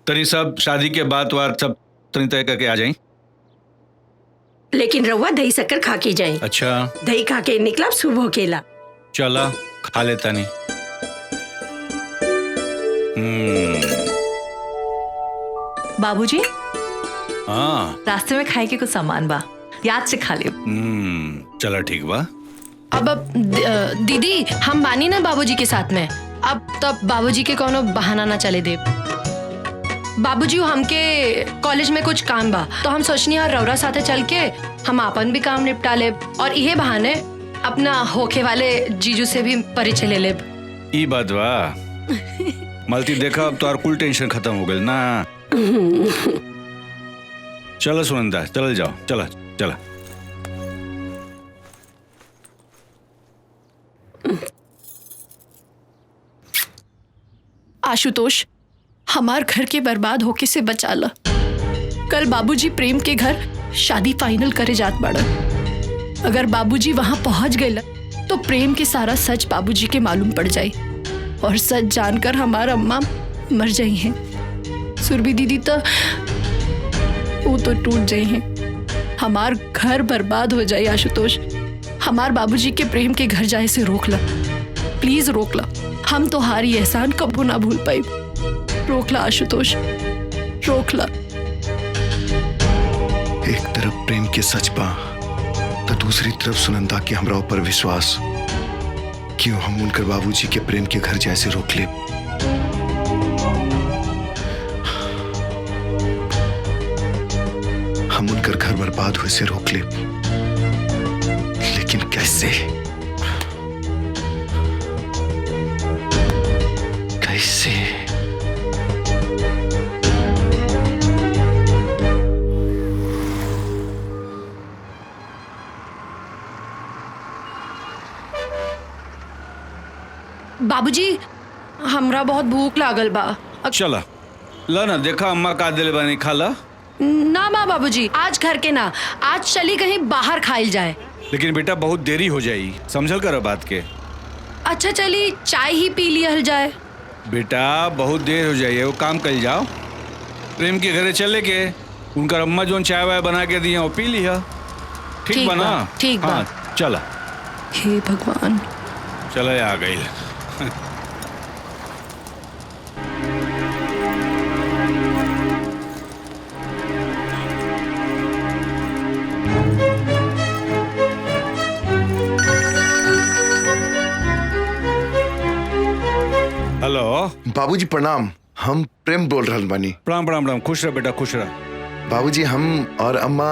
तनी सब शादी के बात वार सब तनी तय करके आ जाई। लेकिन रउआ दही शक्कर खा के जाए। अच्छा दही खा के निकला शुभ होकेला। चला खा लेता नहीं। बाबूजी, हाँ रास्ते में खाए के कुछ सामान बा, याद से खा ले। चला ठीक बा। अब दीदी हम बानी ना बाबूजी के साथ में, अब तब बाबूजी के कोनो बहाना ना चले दे। बाबूजी हमके कॉलेज में कुछ काम बा, तो हम सोचनी है रौरा साथे चल के हम अपन भी काम निपटा ले और इहे बहाने अपना होके वाले जीजू से भी परिचय ले ले। ई बात बा। मालती देखा, अब तो और कुल टेंशन खत्म हो गई ना। चलो सुनंदा, चल जाओ, चला चला। आशुतोष, हमार घर के बर्बाद होके से बचा ला। कल बाबूजी प्रेम के घर शादी फाइनल करे जात बाड़ा। अगर बाबूजी वहां पहुंच गए तो प्रेम के सारा सच बाबूजी के मालूम पड़ जाए और सच जानकर हमारा अम्मा मर जाई हैं। सुरभि दीदी तो वो तो टूट जाई हैं। हमार घर बर्बाद हो जाए। आशुतोष, हमार बाबूजी के प्रेम के घर जाए से रोक ला, प्लीज रोक ला। हम तो हारी एहसान कबू ना भूल पाई। रोक ला आशुतोष, रोक ला। एक तरफ प्रेम के सच बा तो दूसरी तरफ सुनंदा के हमरा ऊपर विश्वास। क्यों हम उनकर बाबूजी के प्रेम के घर जैसे रोक ले। हम उनकर घर बर्बाद हुए से रोक ले, लेकिन कैसे? कैसे? बाबूजी, हमरा बहुत भूख लागल बा। चला ला ना, देखा अम्मा का दिले बानी, खा ला। ना माँ बाबूजी, आज घर के ना, आज चली कहीं बाहर खाइल जाए। लेकिन बेटा बहुत देरी हो जाई, समझल कर बात के। अच्छा चली चाय ही पी लिया जाए। बेटा बहुत देर हो जाइए, वो काम कर जाओ। प्रेम के घरे चले के उनका अम्मा जो चाय वाय बना के दिया वो पी लिया। ठीक बा ना? ठीक बा। हाँ चला। हे भगवान, चला आ गई। बाबूजी प्रणाम। हम प्रेम बोल रहल बानी। प्रणाम प्रणाम प्रणाम। खुश रह बेटा, खुश रह। बाबूजी हम और अम्मा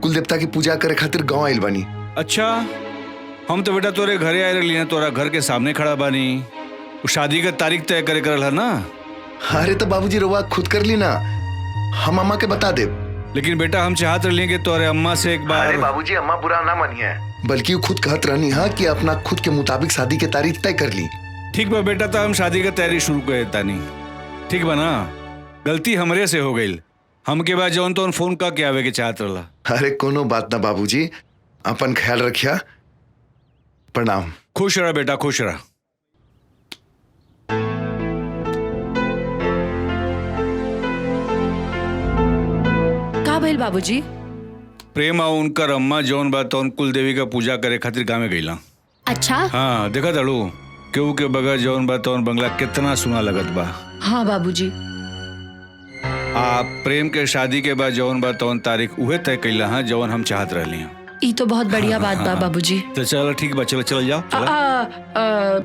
कुल देवता की पूजा करे खातिर गांव आइल बानी। अच्छा, हम तो बेटा तोरे घरे आए रही हैं, तोरा घर के सामने खड़ा बानी। वो शादी का तारीख तय करे करल है ना? अरे तो बाबूजी रोवा खुद कर ली ना, हम अम्मा के बता दे। लेकिन बेटा हम चाहत रही कि तोरे अम्मा से एक बार। अरे बाबूजी अम्मा बुरा ना मानिए, बल्कि वो खुद कहत रहनी है कि अपना खुद के मुताबिक शादी की तारीख तय कर ली। ठीक बा बेटा, तो हम शादी का तैयारी शुरू कर देता नहीं। ठीक बा ना? गलती हमरे से हो गई। हमके बाद जौन तो फोन का के आवे के चाहत रहला। अरे कोनो बात ना बाबूजी, अपन ख्याल रखिया। प्रणाम। खुश रह बेटा, खुश रह। का भइल बाबूजी? प्रेम और उनकर अम्मा जौन बा तौन कुल देवी का पूजा करे खातिर गाँव में गईला। अच्छा। हाँ देखा दड़ू केहू के बगैर जौन बा तौन बंगला कितना सुना लगत बा। हाँ बाबूजी। आप प्रेम के शादी के बाद जौन बा तौन तारीख उहे तय कैला है जौन हम चाहत रहली हैं। ई तो बहुत बढ़िया बात बा बाबूजी। तो चलो ठीक बा, चलो चल जाओ।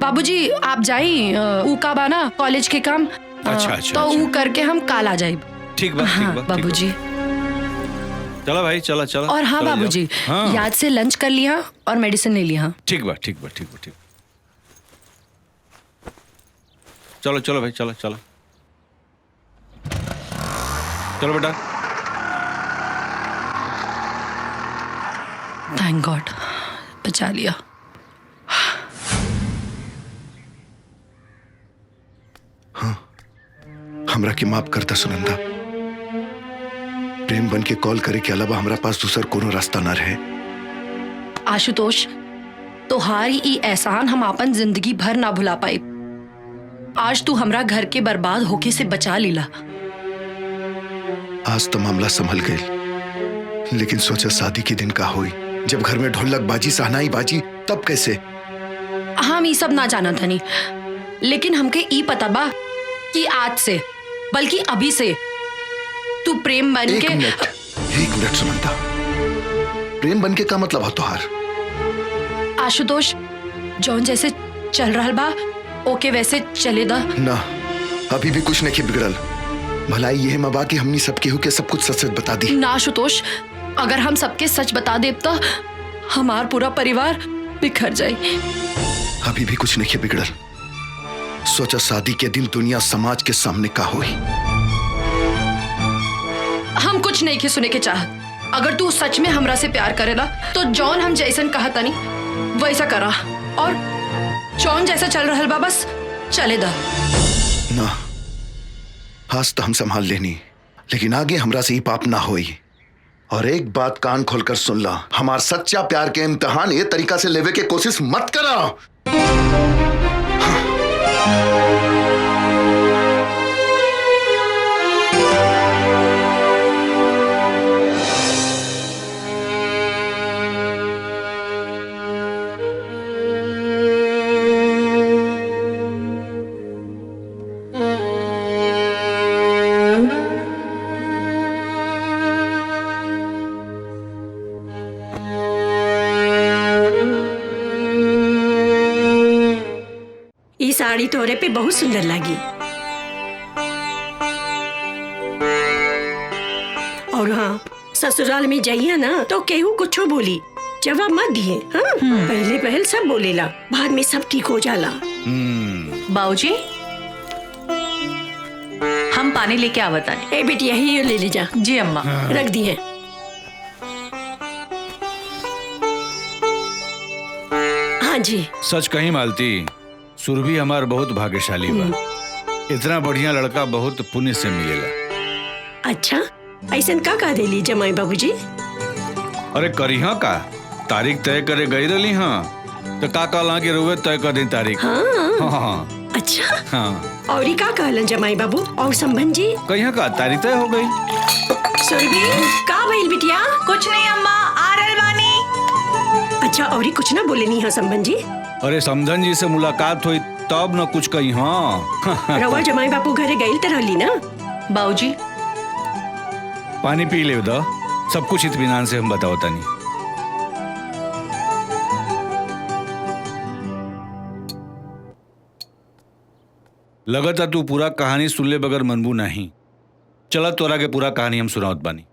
बाबूजी आप जाई, ऊ का बा ना कॉलेज के काम। अच्छा, तो ऊ करके हम काल आ जाइब। ठीक बा, ठीक बा बाबूजी। चलो भाई, चलो चलो। और हाँ चलो बाबूजी, हाँ। याद से लंच कर लिया और मेडिसिन ले लिया। ठीक बा, ठीक बा, ठीक बा, ठीक। चलो चलो भाई, चलो चलो चलो बेटा। थैंक गॉड, बचा लिया। हाँ, हमरा के माफ करता सुनंदा। प्रेम बन के कॉल करे के अलावा हमरा पास दूसर कोनो रास्ता ना रहे। आशुतोष, तोहारी ई एहसान हम अपन जिंदगी भर ना भुला पाए। आज तू हमरा घर के बर्बाद होके से बचा लीला। आज तो मामला संभल गई, लेकिन सोचा शादी के दिन का हुई, जब घर में ढोलक बाजी सहनाई बाजी, तब कैसे? हम ई सब ना जाना धनी, लेकिन हमके ई पता बा कि आज से, बल्कि अभी से तू प्रेम बन के। एक मिनट सुनंदा, प्रेम बन के का मतलब है तुहार? आशुतोष, जौन जैसे चल रहा बा ओके वैसे चले दा ना। अभी भी कुछ नहीं बिगड़ल। भलाई यह मबा कि हमनी सब केहू के सब कुछ सच सच बता दी। ना आशुतोष, अगर हम सबके सच बता देब तो हमार पूरा परिवार बिखर जाए। अभी भी कुछ नहीं बिगड़ल। सोचा शादी के दिन दुनिया समाज के सामने का हुई। हम कुछ नहीं के सुने के चाहत। अगर तू सच में हमरा से प्यार करेला तो जॉन हम जैसन कहा तनी वैसा करा, और जॉन जैसा चल रहा बा बस चले दा। ना, आज तो हम संभाल लेनी, लेकिन आगे हमरा से ही पाप ना होई। और एक बात कान खोलकर सुन ला, हमार सच्चा प्यार के इम्तिहान ये तरीका से लेवे के कोशिश मत करा। ये साड़ी तोरे पे बहुत सुंदर लगी। और हाँ, ससुराल में जाइए ना तो केहू कुछ बोली जवाब मत दिए। हाँ? पहले पहल सब बोलेला, बाद में सब ठीक हो जाला। बाबूजी, हम पानी लेके आवता है। ए बेटी यही ले ले जा। जी अम्मा। रख दिए। हाँ जी। सच कहीं मालती, सुरभि हमार बहुत भाग्यशाली बा। इतना बढ़िया लड़का बहुत पुण्य से मिलेला। अच्छा, ऐसा का कह देली जमाई बाबूजी? अरे करिहा का, तारीख तय करे गई रही। हाँ तो का कहला कि रुए तय कर दी तारीख। हाँ। हाँ। अच्छा। हाँ। और ही का कहलन जमाई बाबू और संबंध जी? कहीं का तारीख तय हो गई। सुरभि, का भइल बिटिया? कुछ नहीं अम्मा, आ रहल बानी। अच्छा, और ही कुछ ना बोले नहीं है संबंध जी? अरे समधन जी से मुलाकात हुई तब न कुछ कही। हाँ। रवा जमाई बापू घरे गई तो रहली ना? बाबूजी पानी पी ले दो, सब कुछ इत्मीनान से हम बताओ तनी। लगता तू पूरा कहानी सुन ले बगैर मनबू नहीं। चला तोरा के पूरा कहानी हम सुनावत बानी।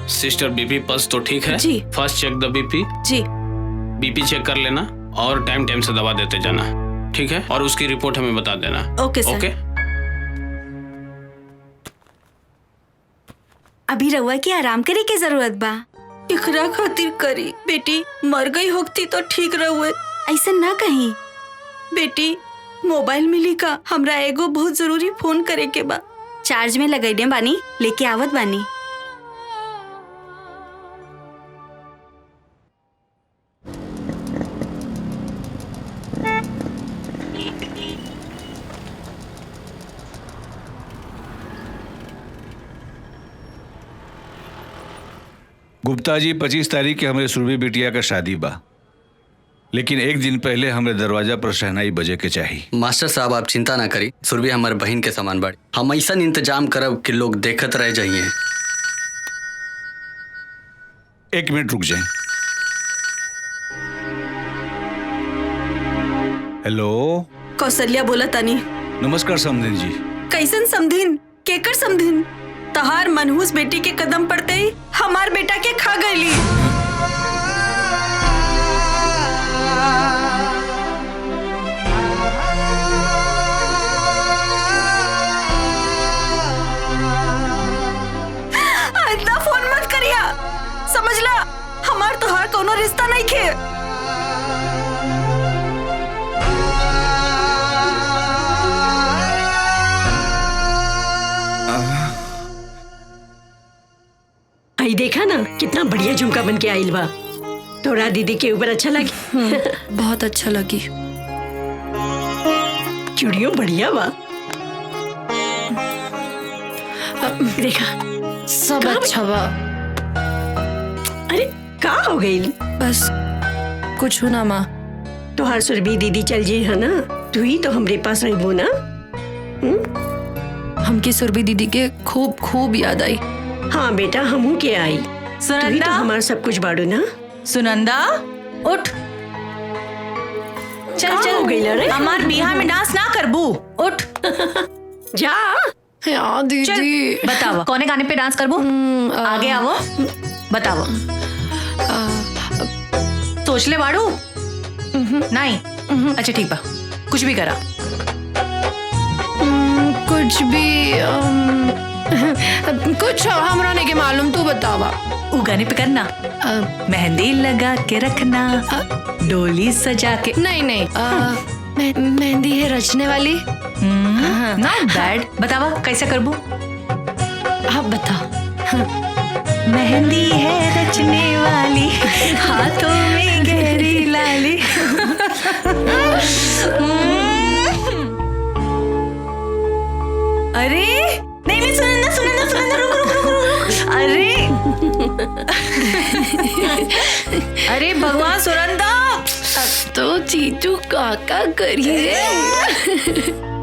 सिस्टर बीपी पल्स तो ठीक है? जी। फर्स्ट चेक द बीपी। जी। बीपी चेक कर लेना और टाइम टाइम से दवा देते जाना, ठीक है? और उसकी रिपोर्ट हमें बता देना। ओके सर। ओके। अभी रउआ की आराम करे के जरूरत बा। इकरा खातिर करी बेटी, मर गई होती तो ठीक रहुए। ऐसा ना कहीं बेटी, मोबाइल मिली का हमरा एगो बहुत जरूरी फोन करे के बा। चार्ज में लगैले बानी, लेके आवत बानी। गुप्ता जी 25 तारीख के हमारे सुरभि बिटिया का शादी बा, लेकिन एक दिन पहले हमारे दरवाजा पर शहनाई बजे के चाहिए। मास्टर साहब आप चिंता ना करी, सुरभि हमारे बहन के समान बाड़ी। हम ऐसा इंतजाम करब कि लोग देखत रह जाइए। एक मिनट रुक जाए। हेलो, कौशल्या बोला तानी। नमस्कार समधिन जी। कैसन समधिन? केकर समधिन? तहार मनहूस बेटी के कदम पड़ते ही हमार बेटा के खा गईली। इतना फोन मत करिया, समझला? हमार तोहार कोनो रिश्ता नहीं खे। आई देखा ना कितना बढ़िया झुमका बन के आइल बा। तोरा दीदी के ऊपर अच्छा लगी? बहुत अच्छा लगी। चूड़ियों बढ़िया बा। देखा सब अच्छा बा। अरे का हो गई? बस कुछ हो ना माँ। तोहार सुरभि दीदी चल जी है ना, तू ही तो हमरे पास रहबो ना। हमकी सुरभि दीदी के खूब खूब याद आई। हाँ बेटा, हमू के आई। तू ही तो हमारा सब कुछ बाड़ू ना। सुनंदा उठ, चल का चल हो गइल रे? हमार बिहार में डांस ना करबू। उठ जा। यार दीदी बताओ कौने गाने पे डांस करबू? आगे आवो, बताओ। सोच ले बाड़ू? नहीं। अच्छा ठीक बा, कुछ भी करा। कुछ भी कुछ हमरा नहीं के मालूम, तू बतावा। उ गाने पे करना, मेहंदी लगा के रखना, डोली सजा के। नहीं नहीं, मेहंदी है रचने वाली। Not bad. बतावा कैसे करबू? आप बता। मेहंदी है रचने वाली, हाथों में गहरी लाली। अरे नहीं नहीं, सुनंदा सुनंदा सुनंदा, रुक रुक रुक रुक। अरे अरे भगवान सुनंदा, तो चीचू काका करिए।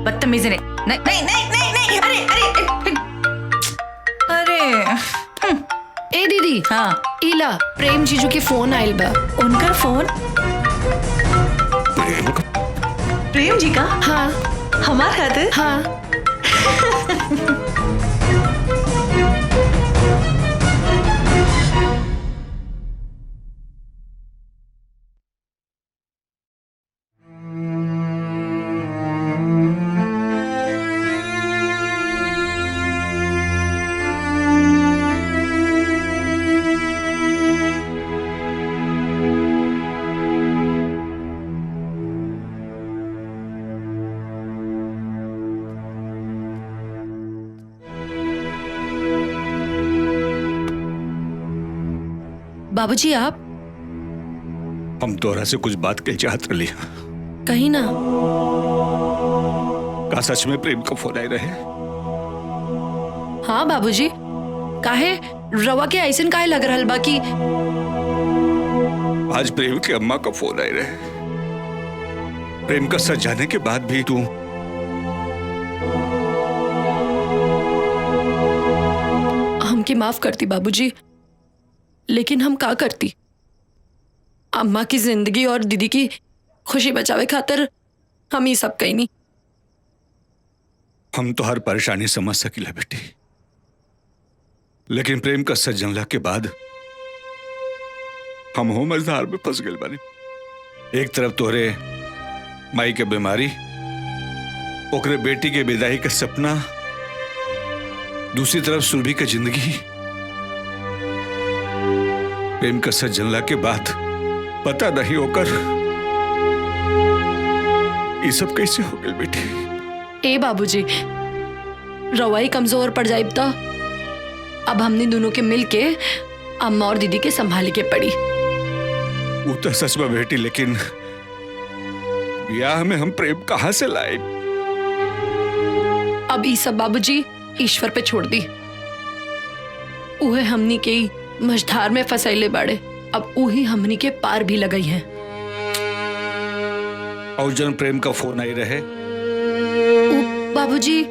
बदतमीजी नहीं नहीं नहीं नहीं नहीं। अरे अरे अरे ए दीदी। हाँ इला प्रेम जीजू के फोन आइल बा। उनका फोन? प्रेम जी का? हाँ। हमार खातिर? हाँ। बाबूजी आप हम तोहरा से कुछ बात के चाहत रही। कहीं ना। का सच में प्रेम का फोन आए रहे? हाँ बाबूजी, काहे रवा के ऐसन काहे लग रहल बा कि आज प्रेम के अम्मा का फोन आए रहे। प्रेम का सच जाने के बाद भी तू हमकी माफ करती बाबूजी, लेकिन हम का करती? अम्मा की जिंदगी और दीदी की खुशी बचावे खातिर हम ही सब कहीं नहीं। हम तो हर परेशानी समझ सकीला बेटी, लेकिन प्रेम का सच जानला के बाद हम हो मझधार में फंस गए बानी। एक तरफ तोहरे माई के बीमारी, ओकरे बेटी के विदाई का सपना, दूसरी तरफ सुरभि का जिंदगी। प्रेम का सच जानला के बाद पता नहीं होकर ये सब कैसे हो गए बेटी। ए बाबूजी, रवाई कमजोर पड़ जाए तो अब हमने दोनों के मिलके अम्मा और दीदी के संभाले के पड़ी। वो तो सच में बेटी, लेकिन ब्याह में हम प्रेम कहां से लाए? अब ये सब बाबूजी ईश्वर पे छोड़ दी। उहे हमनी के मझधार में फसैले बाड़े, अब उही हमनी के पार भी लगई है। और जन प्रेम का फोन आई रहे बाबूजी,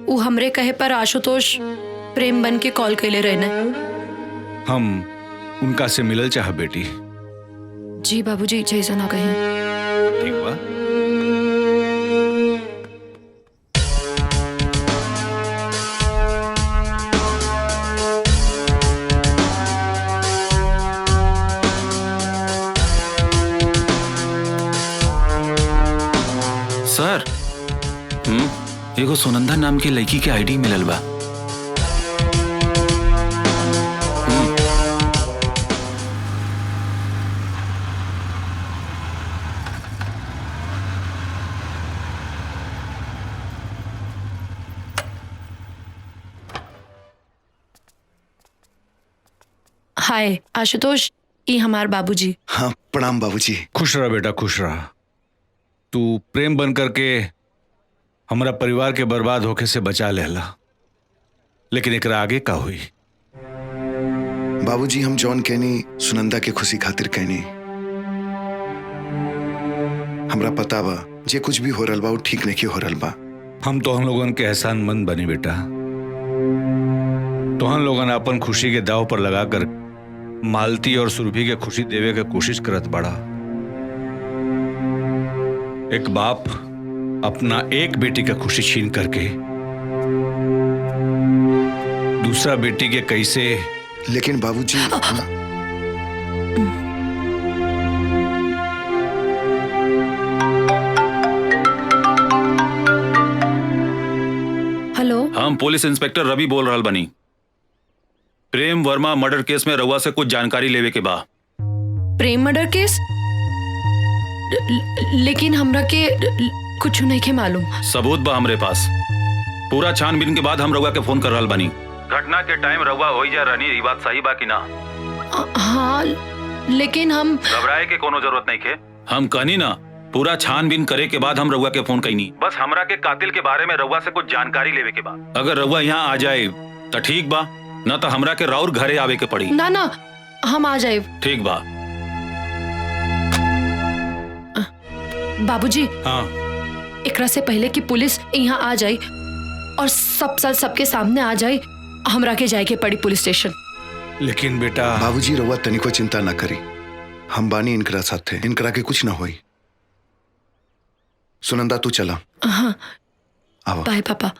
वो हमरे कहे पर आशुतोष प्रेम बन के कॉल कैले रहने। हम उनका से मिलल चाह बेटी। जी बाबूजी, जैसा ना कहीं। ठीक बा। सर, एगो सुनंदा नाम के लड़की के आईडी मिलल बा। हाय आशुतोष, ये हमार बाबूजी। हाँ प्रणाम बाबूजी। खुश रहा बेटा, खुश रहा। तू प्रेम बन करके हमारा परिवार के बर्बाद होके से बचा लेला, लेकिन एकरा आगे का हुई? बाबूजी, हम जॉन कहनी सुनंदा के खुशी खातिर कहनी। हमरा पता बा जे कुछ भी हो रहा बा वो ठीक नहीं हो रहा बा। हम तो हम लोगन के एहसानमंद बनी बेटा। तो हम लोगन अपन खुशी के दाव पर लगाकर मालती और सुरभि के खुशी देवे के कोशिश करत बड़ा। एक बाप अपना एक बेटी का खुशी छीन करके दूसरा बेटी के कैसे। लेकिन बाबूजी, हेलो, हम पुलिस इंस्पेक्टर रवि बोल रहल बनी। प्रेम वर्मा मर्डर केस में रउआ से कुछ जानकारी लेवे के बा। प्रेम मर्डर केस? लेकिन हमरा के कुछ नहीं के मालूम। सबूत बा हमरे पास। पूरा छानबीन के बाद हम रउआ के फोन कर रहल बनी। घटना के टाइम रउआ होई जा रहनी, ये बात सही बा कि ना? हाँ, लेकिन हम घबराए के कोनो जरूरत नहीं के। हम कहनी ना, पूरा छानबीन करे के बाद हम रउआ के फोन कईनी। बस हमरा के कातिल के बारे में रउआ से कुछ जानकारी लेवे के बा। अगर रउआ यहाँ आ जाए तो ठीक बा, ना तो हमरा के राउर घरे आवे के पड़ी। ना ना, हम आ जाए। ठीक बा। बाबूजी, हाँ, एकरा से पहले कि पुलिस यहाँ आ जाए और सबके सामने आ जाए, हमरा के जाए के पड़ी पुलिस स्टेशन। लेकिन बेटा बाबूजी रउआ तनिको चिंता ना करी, हम बानी इनकरा साथे, इनकरा के कुछ ना होई। सुनंदा तू चला। हाँ, आओ। बाय पापा।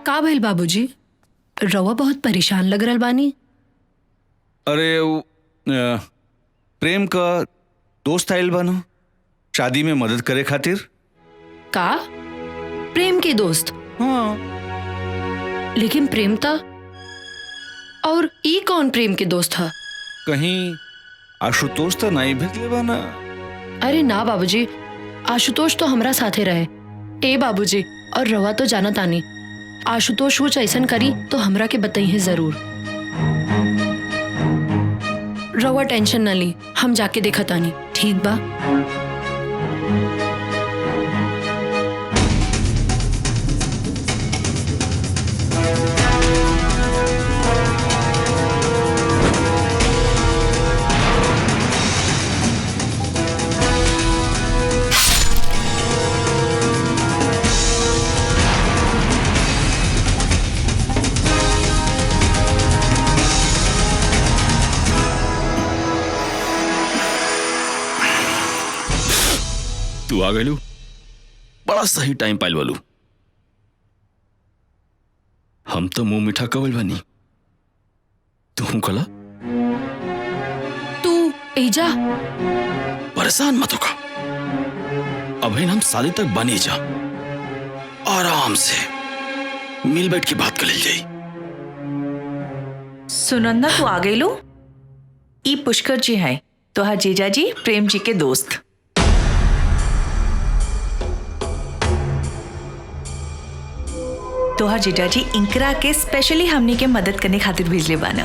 का भइल बाबूजी, रवा बहुत परेशान लग रहल बानी। अरे प्रेम का दोस्त आयल बा ना शादी में मदद करे खातिर। का प्रेम के दोस्त? हाँ। लेकिन प्रेम था, और ई कौन प्रेम के दोस्त था? कहीं आशुतोष तो नहीं भेजले बा ना? अरे ना बाबूजी, आशुतोष तो हमरा साथे रहे। ए बाबूजी, और रवा तो जाना तानी, आशुतोष कुछ ऐसन करी तो हमरा के बताइए जरूर। रवा टेंशन न ली, हम जाके देखा तानी, ठीक बा? तू आ गलू, बड़ा सही टाइम पाइल वालू। हम तो मुंह मीठा कवल बनी, तू कला तू एजा परेशान मत होगा। अभी हम साली तक बने जा, आराम से मिल बैठ के बात कर ले जाई। सुनंदा तू आ गई लो। ई पुष्कर जी हैं, तोहार जीजा जी प्रेम जी के दोस्त। तोहार जीजा जी इंकरा के स्पेशली हमनी के मदद करने खातिर भेजले बाना।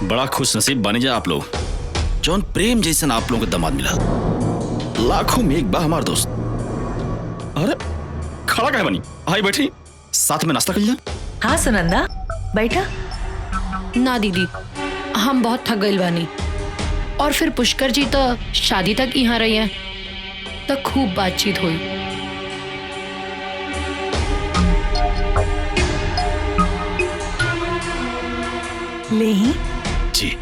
बड़ा खुश नसीब बने जा आप लोग, जौन प्रेम जैसन आप लोगों को दामाद मिला। लाखों में एक बा हमार दोस्त। अरे खड़ा क्या बनी, आई बैठी, साथ में नाश्ता कर लिया। हाँ सुनंदा बैठा। ना दीदी, हम बहुत थक गइल बानी, और फिर पुष्कर जी तो शादी तक यहाँ रही हैं, तो खूब बातचीत हुई। ले ही जी।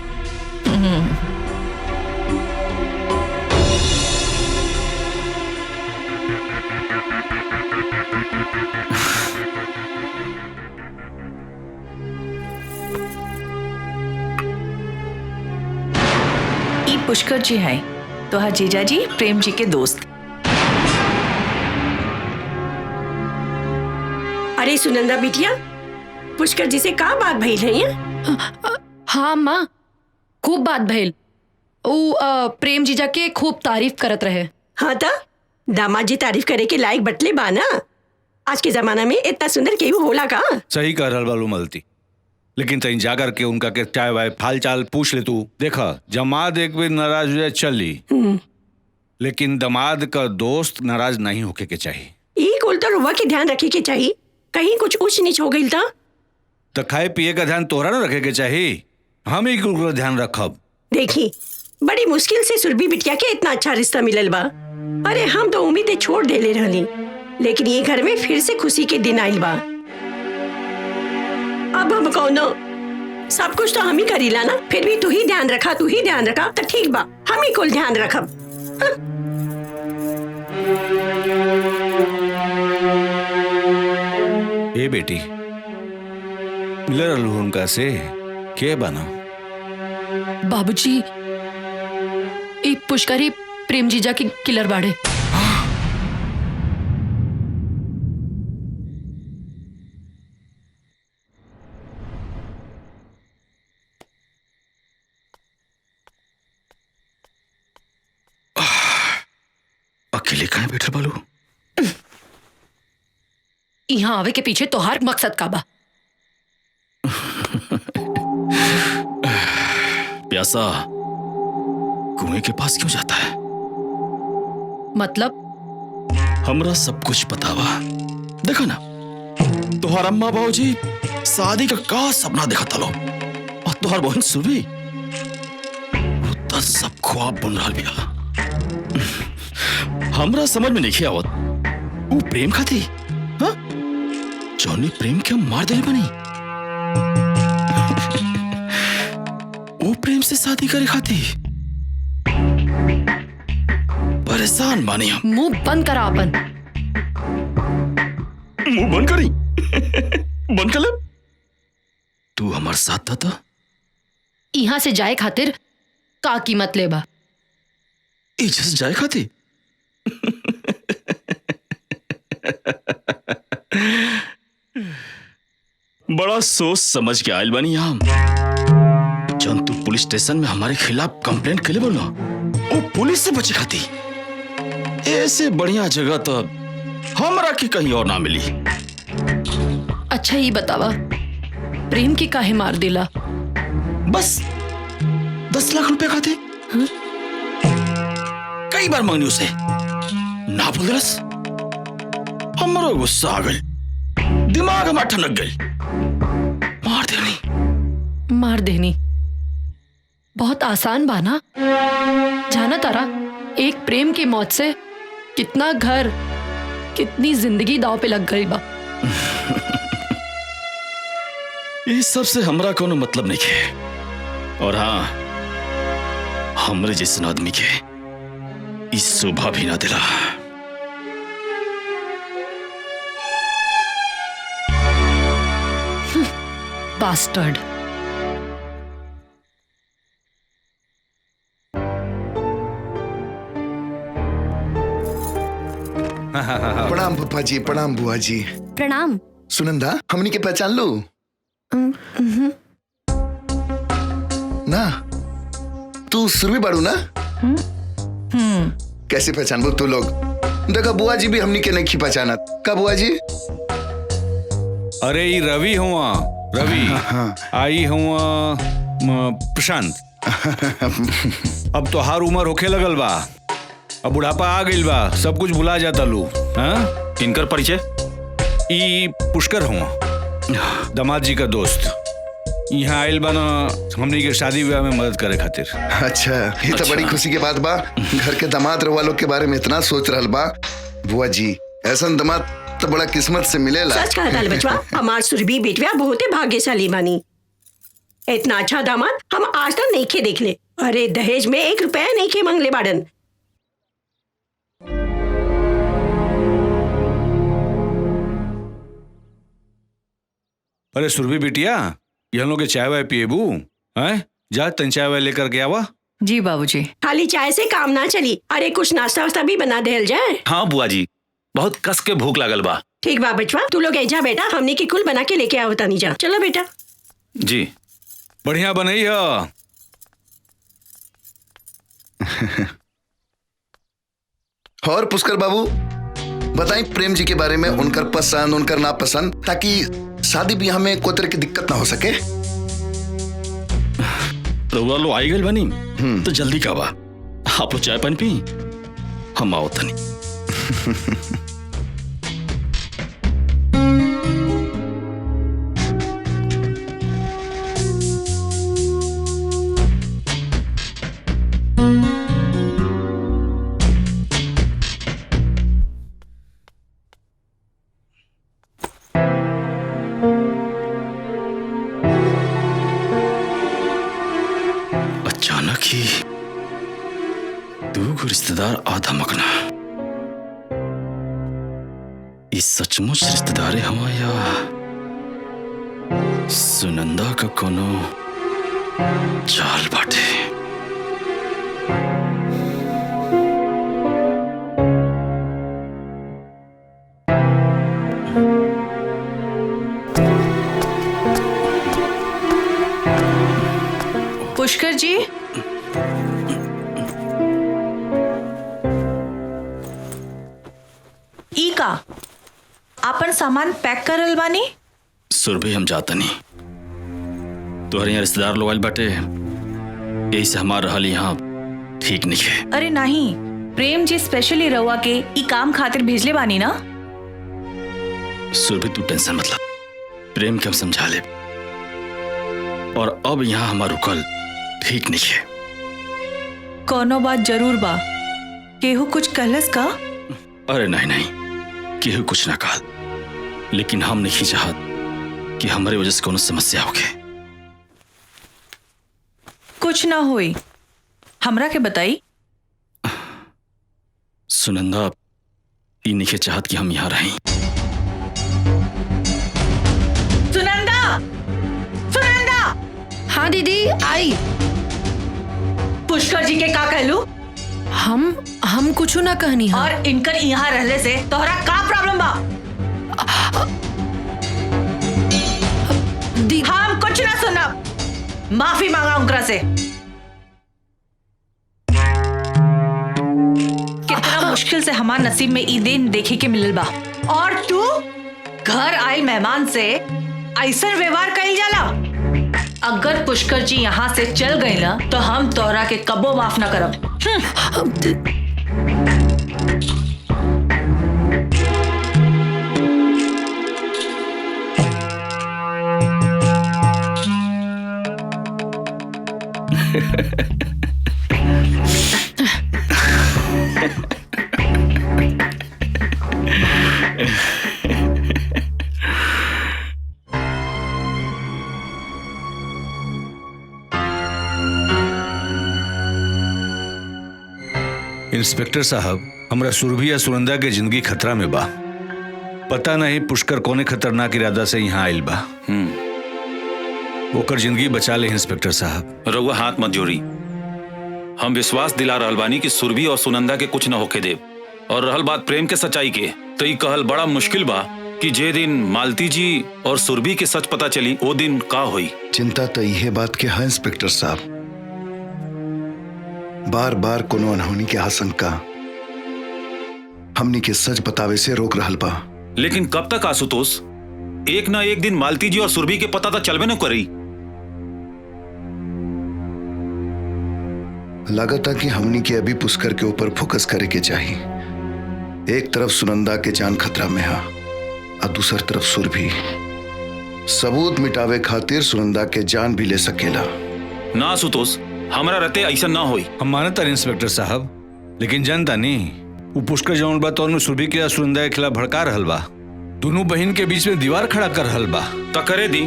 ई पुष्कर जी हैं, तोहार जीजा जी प्रेम जी के दोस्त। अरे सुनंदा बिटिया, पुष्कर जी से का बात भइल है? हाँ माँ, खूब बात भइल। प्रेम जीजा के खूब तारीफ करत रहे। हाँ ता दामाद जी तारीफ करे के लायक बटले बाना। आज के जमाना में इतना सुंदर केहू होला का? सही कह रहल बालू मलती, लेकिन तई जा कर के उनका के चाय वाय हाल चाल पूछ ले। तू देखा जमात एक भी नाराज हो जाए चली, लेकिन दमाद का दोस्त नाराज नहीं होके के चाहिए। ई कुल तो रुआ के ध्यान रखे के चाहिए, कहीं कुछ ऊंच नीच हो गई तो खाए पिए का ध्यान तोहरा न रखे के चाहिए, हम ही कुल ध्यान रखब। देखी बड़ी मुश्किल से सुरभि बिटिया के इतना अच्छा रिश्ता मिलल बा। अरे हम तो उम्मीदें छोड़ देले रहली, लेकिन ये घर में फिर से खुशी के दिन आइल बा। अब हम कौनो सब कुछ तो हम ही करीला ना, फिर भी तू ही ध्यान रखा, तू ही ध्यान रखा तो ठीक बा, हम ही कुल ध्यान रखब। ए बेटी मिलर उनका से के बना? बाबूजी एक पुष्करी प्रेम जीजा की किलर बाड़े। अकेले कहाँ बैठे बालू? यहाँ आवे के पीछे तोहार मकसद का बा? प्यासा कुएं के पास क्यों जाता है? मतलब हमरा सब कुछ पता बा। देखो ना, तोहार अम्मा बाबूजी शादी का सपना देखा तलो, और तोहार बहन सुरभि तो सब ख्वाब बुन रहा बिया। हमरा समझ में नहीं आवत वो प्रेम खाती, हाँ? जौनी प्रेम के मार दिल बनी, वो प्रेम से शादी करे खाती। परेशान बानी हम। मुंह बंद करा अपन। मुंह बंद करी? बंद कर ले। तू हमारे साथ था? यहाँ से जाए खातिर का कीमत लेबा? इज्जत से जाए खाती? बड़ा सोच समझ के आयल बनी हम। जब तू पुलिस स्टेशन में हमारे खिलाफ कंप्लेंट के लिए बोलो, वो पुलिस से बचे खाती। ऐसे बढ़िया जगह तो हमरा की कहीं और ना मिली। अच्छा ही बतावा, प्रेम की काहे मार दिला? बस 10 लाख रुपए खाते। हाँ? कई बार मांगनी उसे, ना बोल रस। हमारा गुस्सा आ गई, दिमाग हमारा ठनक गई, मार देनी बहुत आसान बाना। जाना तारा, एक प्रेम की मौत से कितना घर, कितनी जिंदगी दांव पे लग गई बा। इस सब से हमरा कोनो मतलब नहीं है। और हाँ, हमरे जैसे आदमी के इस शोभा भी ना दिला। बास्टर्ड। प्रणाम पप्पा जी, प्रणाम बुआ जी। प्रणाम। सुनंदा, हमनी के पहचान लो ना? तू सुरभि बाड़ू ना? कैसे पहचान बो तू लोग? देखा बुआ जी भी हमनी के नहीं पहचानत का बुआ जी? अरे ये रवि हुआ, रवि। आई हुआ प्रशांत। अब तो हर उम्र होखे लगल बा, अब बुढ़ापा आ गइल बा, सब कुछ भुला जाता लू। हाँ? इनकर परिचय? ई पुष्कर हुआ, दामाद जी का दोस्त। यहाँ आयल बा ना हमनी के शादी विवाह में मदद करे खातिर। अच्छा, ये तो बड़ी खुशी के बात बा। घर के दामाद वालों के बारे में इतना सोच रहल बा। बुआ जी, ऐसा दामाद तो बड़ा किस्मत से मिलेला। सच कहा दाल बचवा, हमार सुरभि बेटवा बहुत भाग्यशाली बानी। इतना अच्छा दामाद हम आज तक नहीं खे देख ले। अरे दहेज में 1 रुपया नहीं खे मांगले बाड़न। अरे सुरभि बिटिया, ये हम लोग के चाय वाय पिएबू? हैं? जा तन चाय वाय लेकर के आवा। जी बाबूजी। खाली चाय से काम ना चली, अरे कुछ नाश्ता वास्ता भी बना देल जाए। हाँ बुआ जी, बहुत कस के भूख लागल बा। ठीक बा बचवा, तू लोग जा बेटा, हमने की कुल बना के लेके आओ तानी जा। चलो बेटा। जी बढ़िया बनई है। और पुष्कर बाबू बताएं प्रेम जी के बारे में, उनकर पसंद, उनकर नापसंद, ताकि शादी ब्याह में कोई तरह की दिक्कत ना हो सके। रउआ लो आई गल बनी तो जल्दी का बा, आप लोग चाय पानी पी, हम आओ तनी। अचानक ही दूगो रिश्तेदार आधा मकना, ये सचमुच रिश्तेदार हवा या सुनंदा का कोनो चाल बाटे। पुष्कर जी, ई का आपन सामान पैक करल बानी? सुरभि हम जाता नहीं, तोहरे यहाँ रिश्तेदार लोग आइल बाटे, यही से हमार रहल यहाँ ठीक नहीं है। अरे नहीं, प्रेम जी स्पेशली रहुआ के ई काम खातिर भेजले बानी ना। सुरभि तू टेंशन मतलब, प्रेम के हम समझा ले, और अब यहाँ हमार रुकल ठीक नहीं है। कोनो बात जरूर बा, केहू कुछ कहलस का? अरे नहीं नहीं, केहू कुछ ना कहा, लेकिन हम नहीं चाहत कि हमारे वजह से कोनो समस्या होके। कुछ ना होई, हमरा के बताई। सुनंदा ई नहीं चाहत कि हम यहाँ रहें। सुनंदा, सुनंदा। हाँ दीदी आई। पुष्कर जी के का कहलू? हम कुछ ना कहनी। हाँ। और इनकर यहाँ रहले से तोहरा का प्रॉब्लम बा? हम कुछ ना सुनब, माफी मांगा उनकरा से। कितना मुश्किल से हमार नसीब में ई दिन देखे के मिलल बा, और तू घर आए मेहमान से ऐसा व्यवहार कइल जाला। अगर पुष्कर जी यहाँ से चल गए ना तो हम तोहरा के कबो माफ ना करब। इंस्पेक्टर साहब, हमरा सुरभि या सुनंदा के जिंदगी खतरा में बा। पता नहीं पुष्कर कोने खतरनाक इरादा से यहाँ आइल बा। ओकर जिंदगी बचा ले इंस्पेक्टर साहब। रउआ हाथ मत जोड़ी, हम विश्वास दिला रहल बानी कि सुरभि और सुनंदा के कुछ न होके देव। और रहल बात प्रेम के सच्चाई के, तो ये कहल बड़ा मुश्किल बा कि जे दिन मालती जी और सुरभि के सच पता चली वो दिन का हुई। चिंता तो यह बात के है इंस्पेक्टर साहब, बार बार कोनो अनहोनी के आशंका हमनी के सच बतावे से रोक रहल बा। लेकिन कब तक आशुतोष? एक ना एक दिन मालती जी और सुरभि के पता तो चलबे न करी। लगता कि हमनी के अभी पुष्कर के ऊपर फोकस करे के चाहिए। एक तरफ सुनंदा के जान खतरा में है और दूसर तरफ सुरभि। सबूत मिटावे खातिर सुनंदा के जान भी ले सकेला। ना आशुतोष, हमारा रहते ऐसा ना होई। हम मानता इंस्पेक्टर साहब, लेकिन जानता नहीं वो पुष्कर जौन बा तो सुरभि के सुनंदा के खिलाफ भड़का रहल बा, दोनों बहन के बीच में दीवार खड़ा कर रहल बा। त करे दी,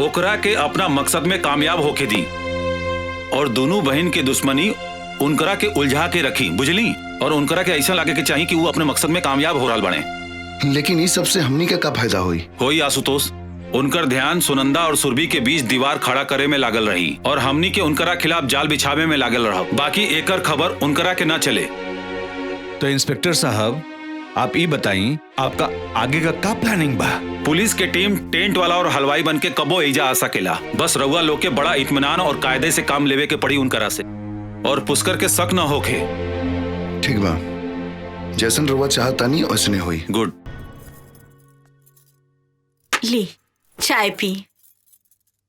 ओकरा के अपना मकसद में कामयाब होके दी, और दोनों बहन के दुश्मनी उनकरा के उलझा के रखी, बुझली? और उनकरा के ऐसा लगे के चाहिए कि वो अपने मकसद में कामयाब हो रहल बने। लेकिन इस सबसे हमनी का फायदा होई आशुतोष? उनकर ध्यान सुनंदा और सुरभि के बीच दीवार खड़ा करे में लागल रही, और हमनी के उनकरा खिलाफ जाल बिछावे में लागल रहा। बाकी एकर खबर उनकरा के ना चले। तो इंस्पेक्टर साहब, आप ये बताइए आपका आगे का प्लानिंग बा? पुलिस के टीम टेंट वाला और हलवाई बन के कबो एजा आ सकेला। बस रउआ लोग के बड़ा इत्मीनान और कायदे से काम लेवे के पड़ी उनकरा से, और पुष्कर के शक न होके। ठीक बा, जैसन रउआ चाहता नहीं वैसने होई। गुड। ली चाय पी।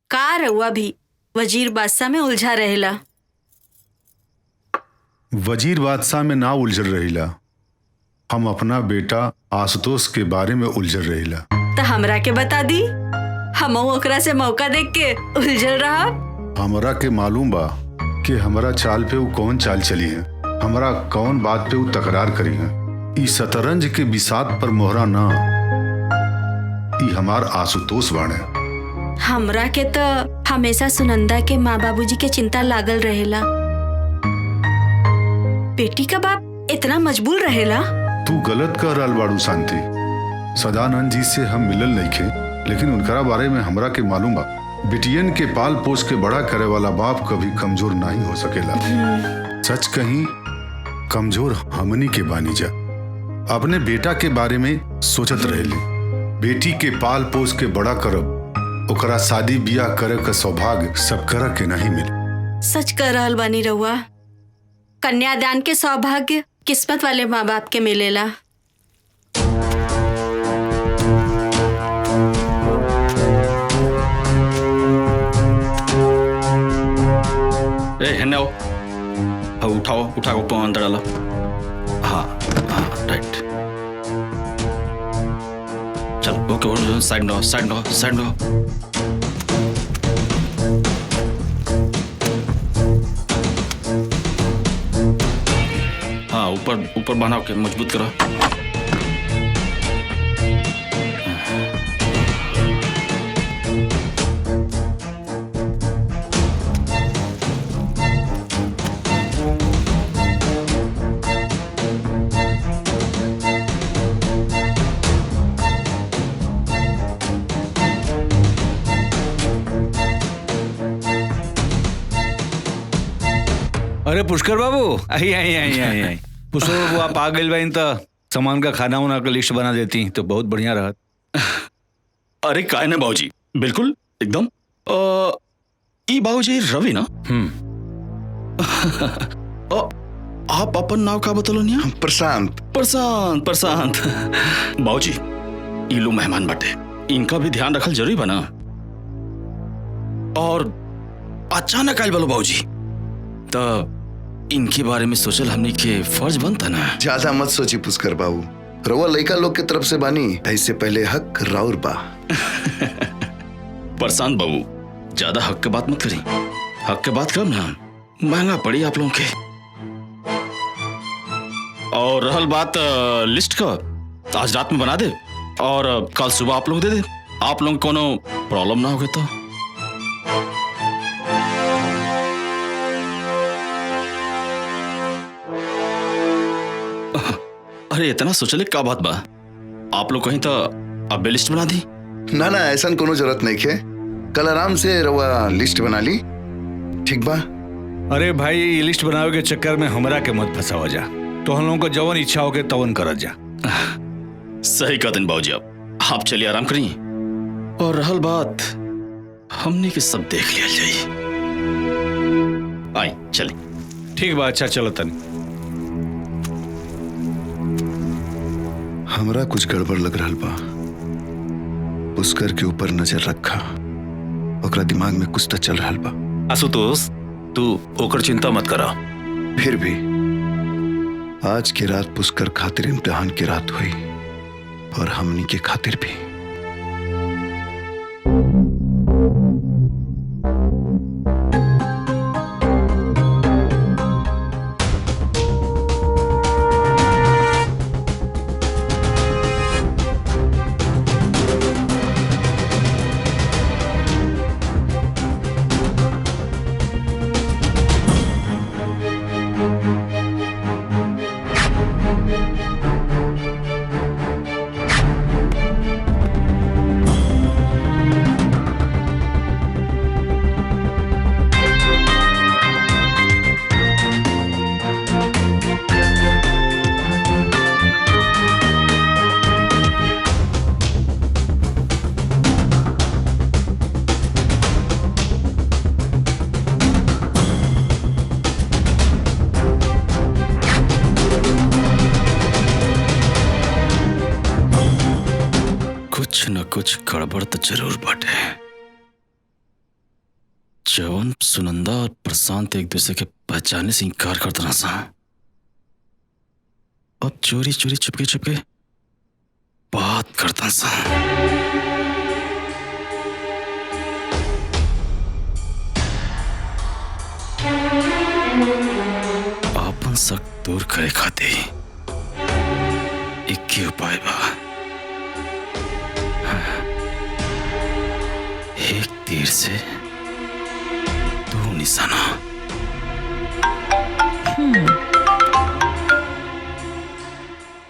का रउआ भी वजीर बादशाह में उलझा रहेला? वजीर बादशाह में ना उलझल रहिला, हम अपना बेटा आशुतोष के बारे में उलझल रहिला। तो हमरा के बता दी, हम ओकरा से मौका देख के उलझल रहा। हमरा के मालूम बा कि हमारा चाल पे वो कौन चाल चली है, हमारा कौन बात पे वो तकरार करी है। ई शतरंज के बिसात पर मोहरा ना, ई हमार आशुतोष बाणे। हमरा के तो हमेशा सुनंदा के माँ बाबूजी के चिंता लागल रहेला। बेटी का बाप इतना मजबूर रहेला? तू गलत कर रहल बाड़ू शांति। सदानंद जी से हम मिलल नहीं खे, लेकिन उनकरा बारे में हमरा के मालूम बा। बिटियन के पाल पोस के बड़ा करे वाला बाप कभी कमजोर नहीं हो सकेला। सच कहीं कमजोर हमनी के बानी जा। अपने बेटा के बारे में सोचत रहेले, बेटी के पाल पोस के बड़ा करब, ओकरा शादी बियाह करे का सौभाग्य सब कर के नहीं मिले। सच कह रहल बानी रहुआ, कन्यादान के सौभाग्य किस्मत वाले माँ बाप के मिलेला। हेने आओ, हाँ उठाओ, उठा को अंदर डालो। हाँ हाँ राइट, चल ओके, साइड लो, साइड लो, साइड लो। हाँ ऊपर ऊपर बनाओ के मजबूत करो। अरे पुष्कर बाबू, आई आई आई आई आई पुष्कर बाबू, आप आ गए भाई तो सामान का खाना वाना का लिस्ट बना देती तो बहुत बढ़िया रहत। अरे काय ना बाबूजी, बिल्कुल एकदम। ई बाबूजी रवि ना? आप अपन नाव का बतलो नहीं? प्रशांत। प्रशांत प्रशांत बाबूजी, ई लो मेहमान बाटे, इनका भी ध्यान रखल जरूरी बना। और अचानक आयल बोलो बाबूजी, तो इनके बारे में सोचल हमने के फर्ज बनता ना। ज्यादा मत सोची पुष्कर बाबू, रउआ लइका लोग के तरफ से बानी, ऐसे पहले हक राउर बा। प्रशांत बाबू, ज्यादा हक के बात मत करी, हक के बात कब ना महंगा पड़ी आप लोगों के। और रहल बात लिस्ट का, तो आज रात में बना दे और कल सुबह आप लोग दे दे। आप लोग कोनो प्रॉब्लम ना होगे तो। अरे इतना सोचले का बात बा, आप लोग कहीं तो अब लिस्ट बना दी। ना ना, ऐसा कोनो जरूरत नहीं है, कल आराम से रउआ लिस्ट बना ली, ठीक बा? अरे भाई, ये लिस्ट बनावे के चक्कर में हमरा के मत फंसावा जा, तो हम लोगों को जवन इच्छा हो के तवन करत जा। सही कहते हैं बाबूजी, आप चलिए आराम करिए। और रहल बात, हमने के सब देख लिया जाइए। आई चले। ठीक बा, अच्छा चलो तन। हमरा कुछ गड़बड़ लग रहा बा। पुष्कर के ऊपर नजर रखा, ओकरा दिमाग में कुछ तो चल रहा बा। आशुतोष, तू ओकर चिंता मत करा। फिर भी आज की रात पुष्कर खातिर इम्तिहान की रात हुई, और हमनी के खातिर भी। कुछ न कुछ गड़बड़ तो जरूर बाटे। जवन सुनंदा और प्रशांत एक दूसरे के पहचाने से इनकार करते सा, अब चोरी चोरी चुपके चुपके बात करता सा। आपन शक दूर करे खाते एक ही उपाय बा, एक तीर से दो निशाना।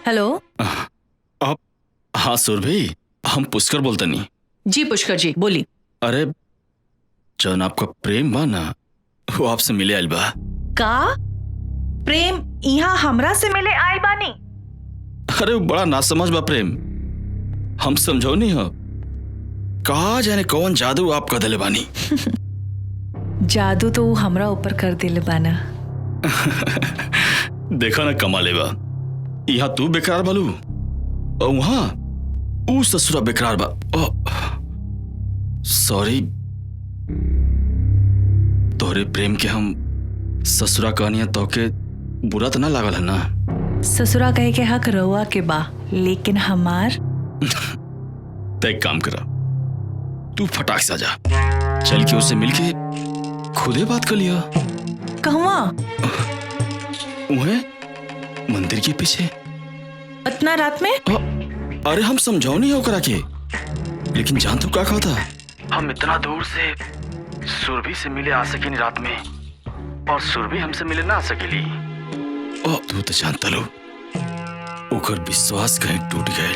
हेलो, आप? हाँ हाँ सुरभि, हम पुष्कर बोलते नहीं। जी पुष्कर जी बोली। अरे जौन आपका प्रेम बा ना, वो आपसे मिले आइल बा। का प्रेम यहाँ हमरा से मिले आए बानी? अरे वो बड़ा नासमझ बा प्रेम, हम समझो नहीं हो। कहा जाने कौन जादू आप कर दिले बानी। जादू तो वो हमरा ऊपर कर दिले बाना। देखा ना कमाले बा, यहाँ तू बेकरार बालू और वहां ऊ ससुरा बेकरार बा। सॉरी, तोहरे प्रेम के हम ससुरा कहनिया तो के बुरा तो ना लागल है ना? ससुरा कहे के हक रहुआ के बा, लेकिन हमार तय काम करा, तू फटाक से जा, चल के उससे मिलके खुदे बात कर लिया। कहवा? वह मंदिर के पीछे। इतना रात में? अरे हम समझाओ नहीं होकर के, लेकिन जान तू क्या कहा था? हम इतना दूर से सुरभि से मिले आ सके नहीं रात में, और सुरभि हमसे मिले ना आ सकेली। तू तो जानता लो, ओकर विश्वास कहीं टूट गए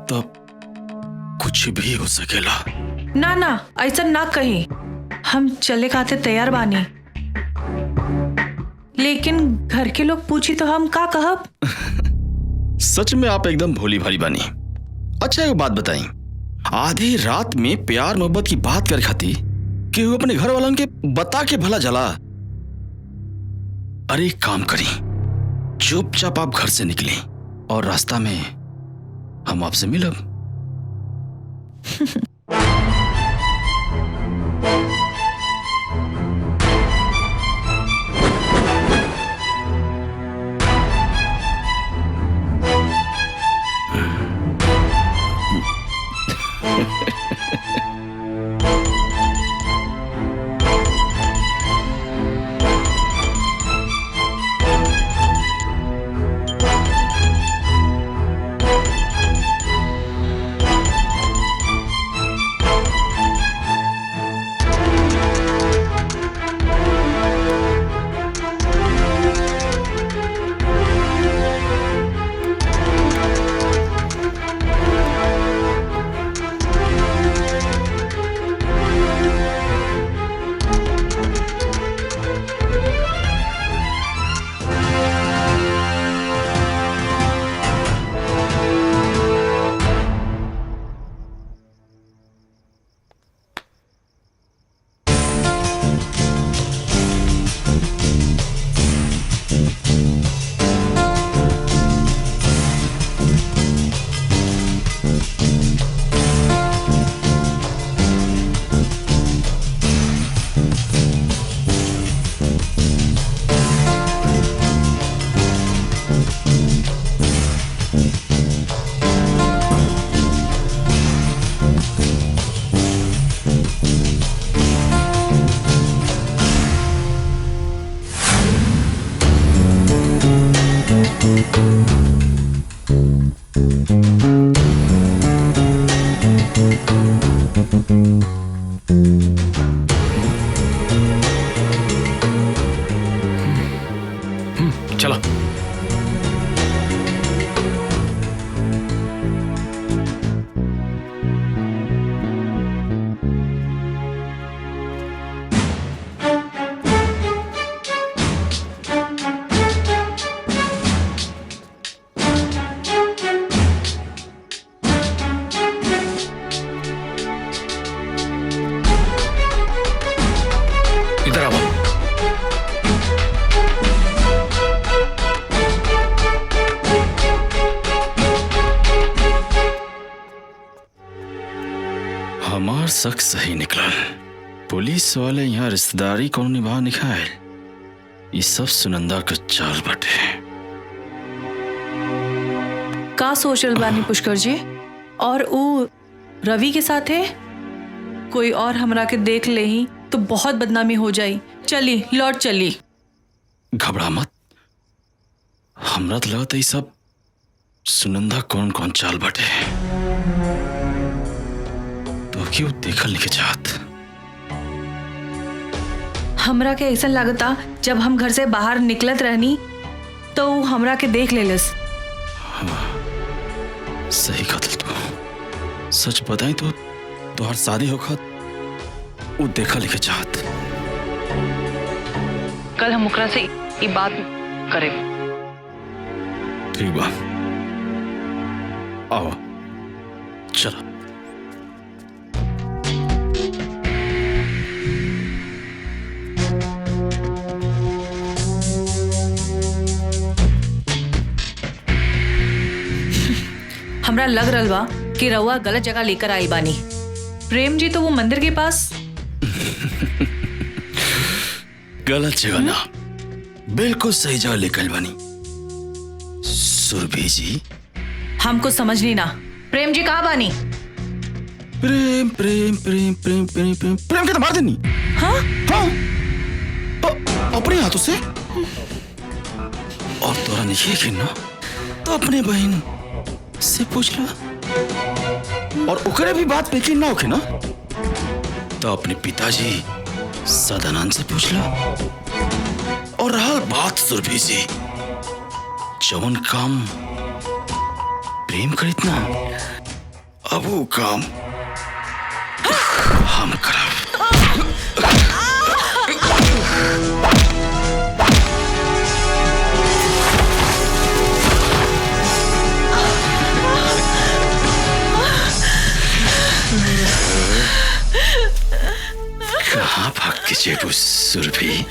तब कुछ भी हो सकेला। ना ना ऐसा ना कही, हम चले खाते तैयार बानी, लेकिन घर के लोग पूछी तो हम का कहब? सच में आप एकदम भोली भाली बानी। अच्छा एक बात बताई, आधी रात में प्यार मोहब्बत की बात कर खाती कि वो अपने घर वालों के बता के भला जला। अरे एक काम करी, चुपचाप आप घर से निकले और रास्ता में हम आपसे मिलब। चलो इधर आओ। हमार शक सही निकला। पुलिस वाले यहाँ रिश्तेदारी कौन निभा निकाल, ये सब सुनंदा का चाल बटे। का सोचल बानी पुष्कर जी? और वो रवि के साथ है? कोई और हमरा के देख ले ही तो बहुत बदनामी हो जाई। चली लौट चली। घबरा मत, हमरा तो लगता है सब सुनंदा कौन कौन चाल बटे, तो क्यों देखल नहीं के चाहत। हमरा के ऐसा लगता जब हम घर से बाहर निकलत रहनी तो वो हमरा के देख लेलस। सही कतल तू सच बताई तो हर शादी होखत वो देखा लिखे चाहत। कल हम ओकरा से ये बात करे। ठीक बा, आओ चलो। हमरा लग रहा बा कि रउआ गलत जगह लेकर आई बानी। प्रेम जी तो वो मंदिर के पास। गलत जगह ना, बिल्कुल सही जगह लेकर बानी। सुरभि जी हमको समझ नहीं ना, प्रेम जी कहाँ बानी? प्रेम प्रेम प्रेम प्रेम प्रेम प्रेम प्रेम के तो मार देनी। हाँ हाँ अपने हाथों से। और तोरा नहीं खेलना तो अपने बहन से पूछ ला, और ओकरे भी बात यकीन ना होके ना तो अपने पिताजी सदानंद से पूछ ला। और रहा बात सुरभि से, जवन काम प्रेम करित ना, अब वो काम हम करब। कहाँ भाग के जेबू सुरभि?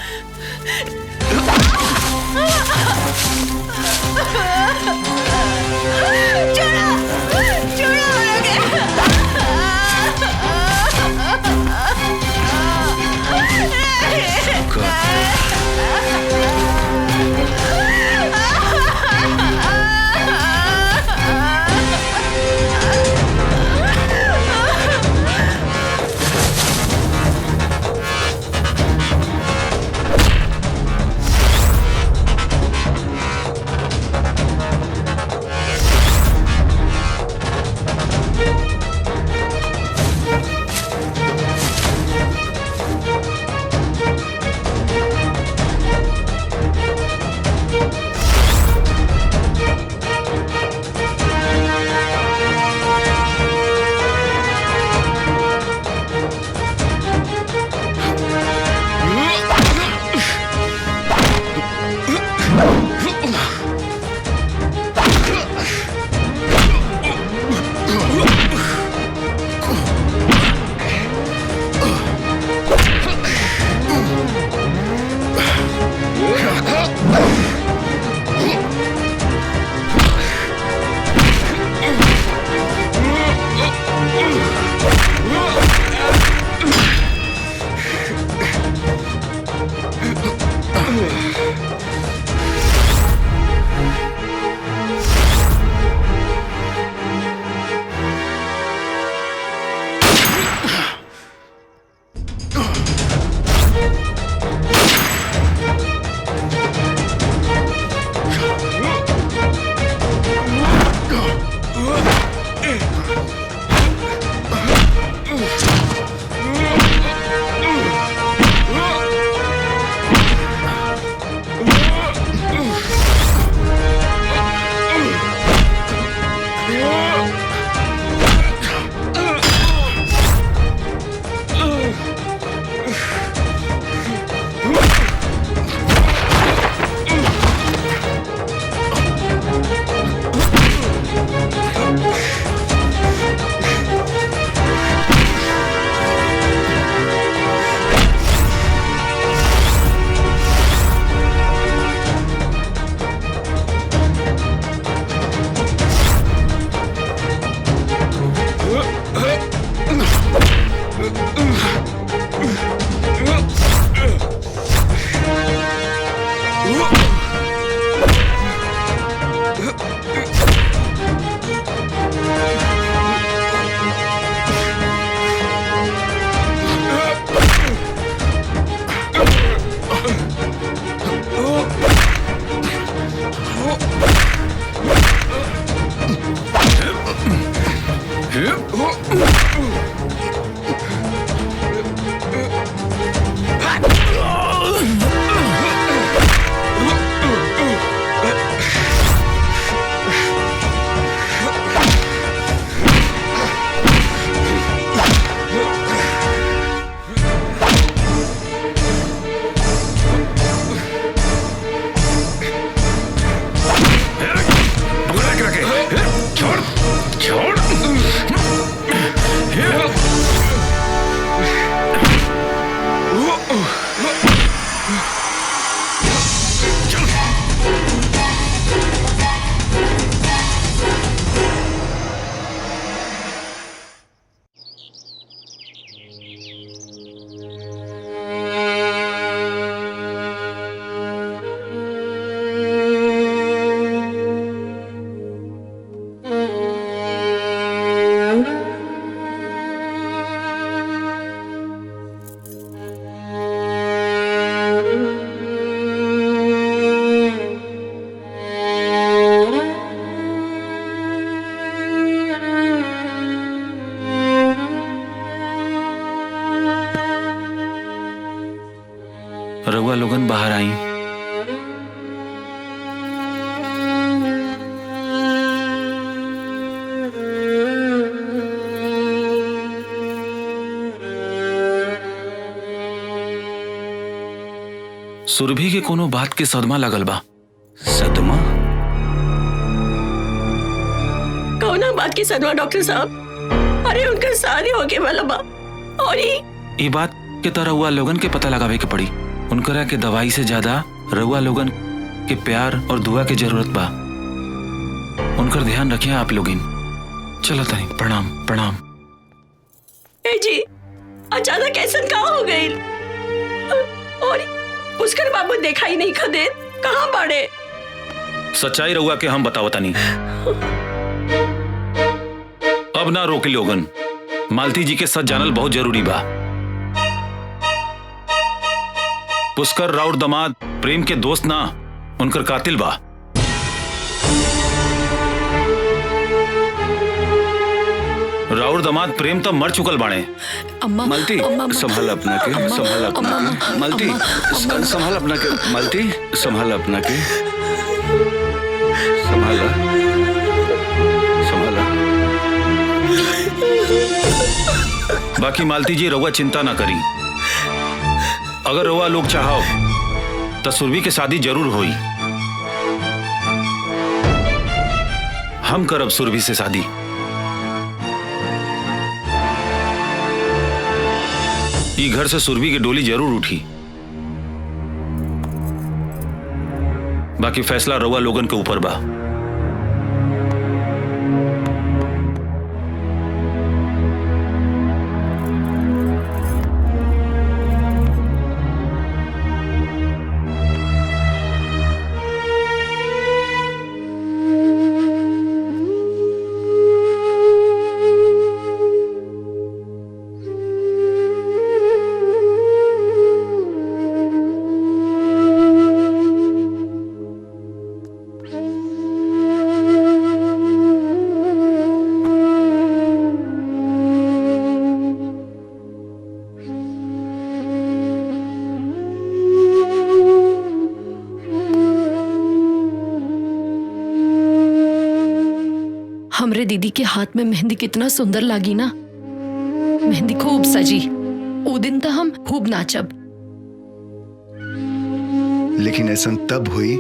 बाहर आई। सुरभि के कोनो बात के सदमा लगल बा। सदमा? कौना बात की सदमा डॉक्टर साहब? अरे उनका शादी हो गया वाला बा और ये बात के तो रउआ लोगन के पता लगावे के पड़ी। उनकरा के दवाई से ज्यादा रउआ लोगन के प्यार और दुआ के जरूरत बा। उनकर ध्यान रखिए आप लोगिन। चलो ताई, प्रणाम प्रणाम। ए जी अचानक ऐसा कहाँ हो गई? और पुष्कर बाबू देखा ही नहीं खदे, कहाँ पड़े? सच्चाई रउआ के हम बतावता नहीं। अब ना रोके लोगन। मालती जी के सच जानल बहुत जरूरी बा। पुष्कर राउर दमाद प्रेम के दोस्त ना, उनकर कातिल बा। राउर दमाद प्रेम तो मर चुकल बाणे। अम्मा, मालती संभाल अपना के, संभाल अपना के। मालती संभाल अपना के, मालती संभाल अपना के, संभाला संभाला। बाकी मालती जी रउआ चिंता ना करी। अगर रउआ लोग चाहो तो सुरभि के शादी जरूर होई। हम करब सुरभि से शादी। ई घर से सुरभि की डोली जरूर उठी। बाकी फैसला रउआ लोगन के ऊपर बा। हमरे दीदी के हाथ में मेहंदी कितना सुंदर लागी ना। मेहंदी खूब सजी। वो दिन तो हम खूब नाचब। लेकिन ऐसा तब हुई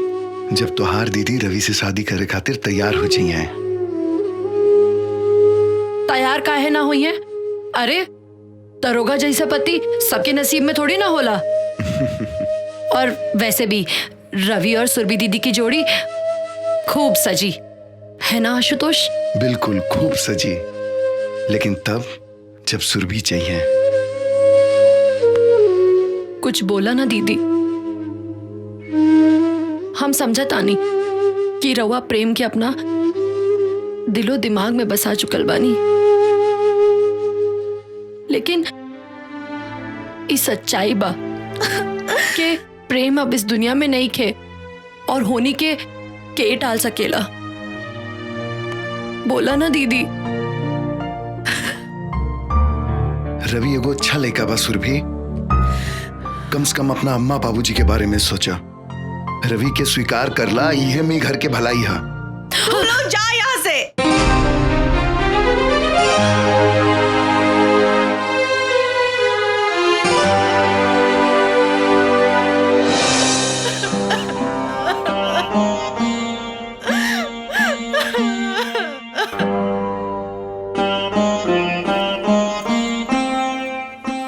जब तोहार दीदी रवि से शादी करे खातिर तैयार हो जाई हैं। तैयार काहे ना हुई है? अरे दरोगा जैसा पति सबके नसीब में थोड़ी ना होला। और वैसे भी रवि और सुरभि दीदी की जोड़ी खूब सजी है ना आशुतोष? बिल्कुल खूब सजी। लेकिन तब जब सुरभि चाहिए। कुछ बोला ना दीदी। हम समझा तानी कि रवा प्रेम के अपना दिलो दिमाग में बसा चुकल बानी। लेकिन इस सच्चाई बा कि प्रेम अब इस दुनिया में नहीं खे और होनी के टाल सकेला। बोला ना दीदी। रवि एगो अच्छा लड़का बा सुरभि। कम से कम अपना अम्मा बाबूजी के बारे में सोचा। रवि के स्वीकार करला, इहे में घर के भलाई है। जा यहाँ से।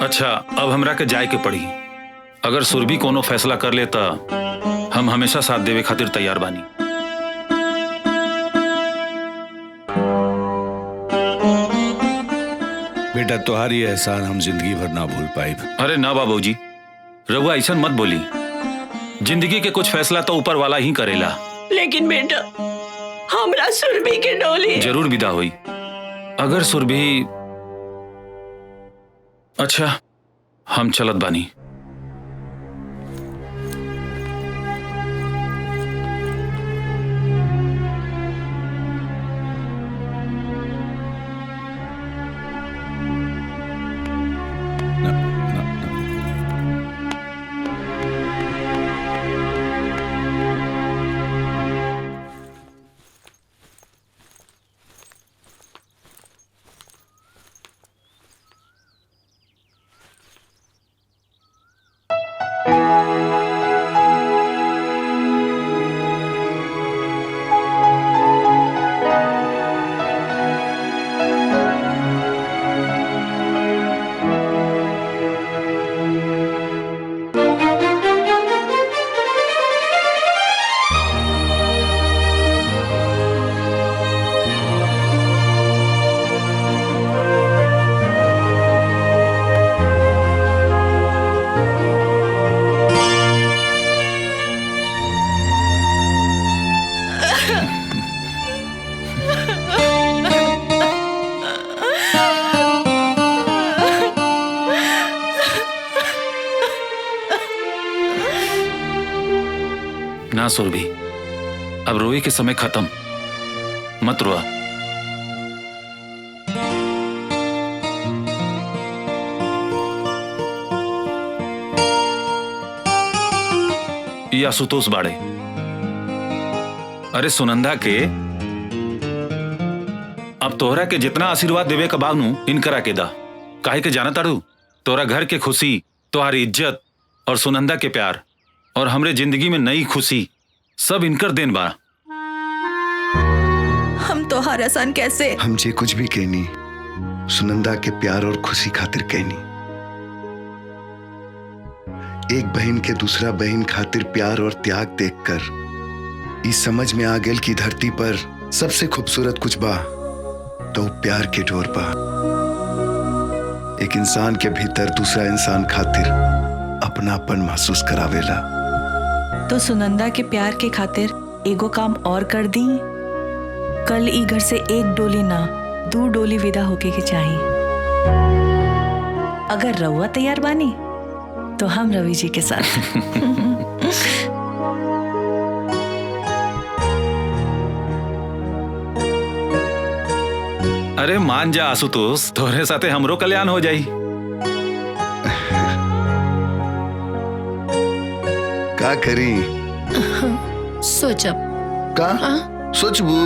अच्छा, अब हमरा के जाए के पड़ी। अगर सुरभि कोनो फैसला कर ले तो हम हमेशा साथ देवे खातिर तैयार बानी। बेटा तुम्हारी एहसान हम जिंदगी भर ना भूल पाए। अरे ना बाबूजी, रघुआ ऐसा मत बोली। जिंदगी के कुछ फैसला तो ऊपर वाला ही करेला। लेकिन बेटा हमरा सुरभि के डोली जरूर विदा हुई। अगर सुरभि अच्छा, हम चलत बानी। ना सुरभि, अब रोए के समय खत्म, मत रोआ। ये आशुतोष बाड़े। अरे सुनंदा के अब तोहरा के जितना आशीर्वाद देवे का बानू इनकरा के दा। काहे के जाना तारू, तोरा घर के खुशी, तुम्हारी इज्जत और सुनंदा के प्यार और हमरे जिंदगी में नई खुशी सब इनकर देन बा। हम तो हर आसान कैसे हम जे कुछ भी कहनी सुनंदा के प्यार और खुशी खातिर कहनी। एक बहन के दूसरा बहन खातिर प्यार और त्याग देखकर इस समझ में आ गेल की धरती पर सबसे खूबसूरत कुछ बा तो प्यार के डोर बा। एक इंसान के भीतर दूसरा इंसान खातिर अपनापन महसूस करावेला। तो सुनंदा के प्यार के खातिर एगो काम और कर दी। कल ई घर से एक डोली ना 2 डोली विदा होके के चाहिए। अगर रउआ तैयार बानी तो हम रवि जी के साथ। अरे मान जा आशुतोष, तोहरे साथे हमरो कल्याण हो जाई। का करी सोचब का सोचबू।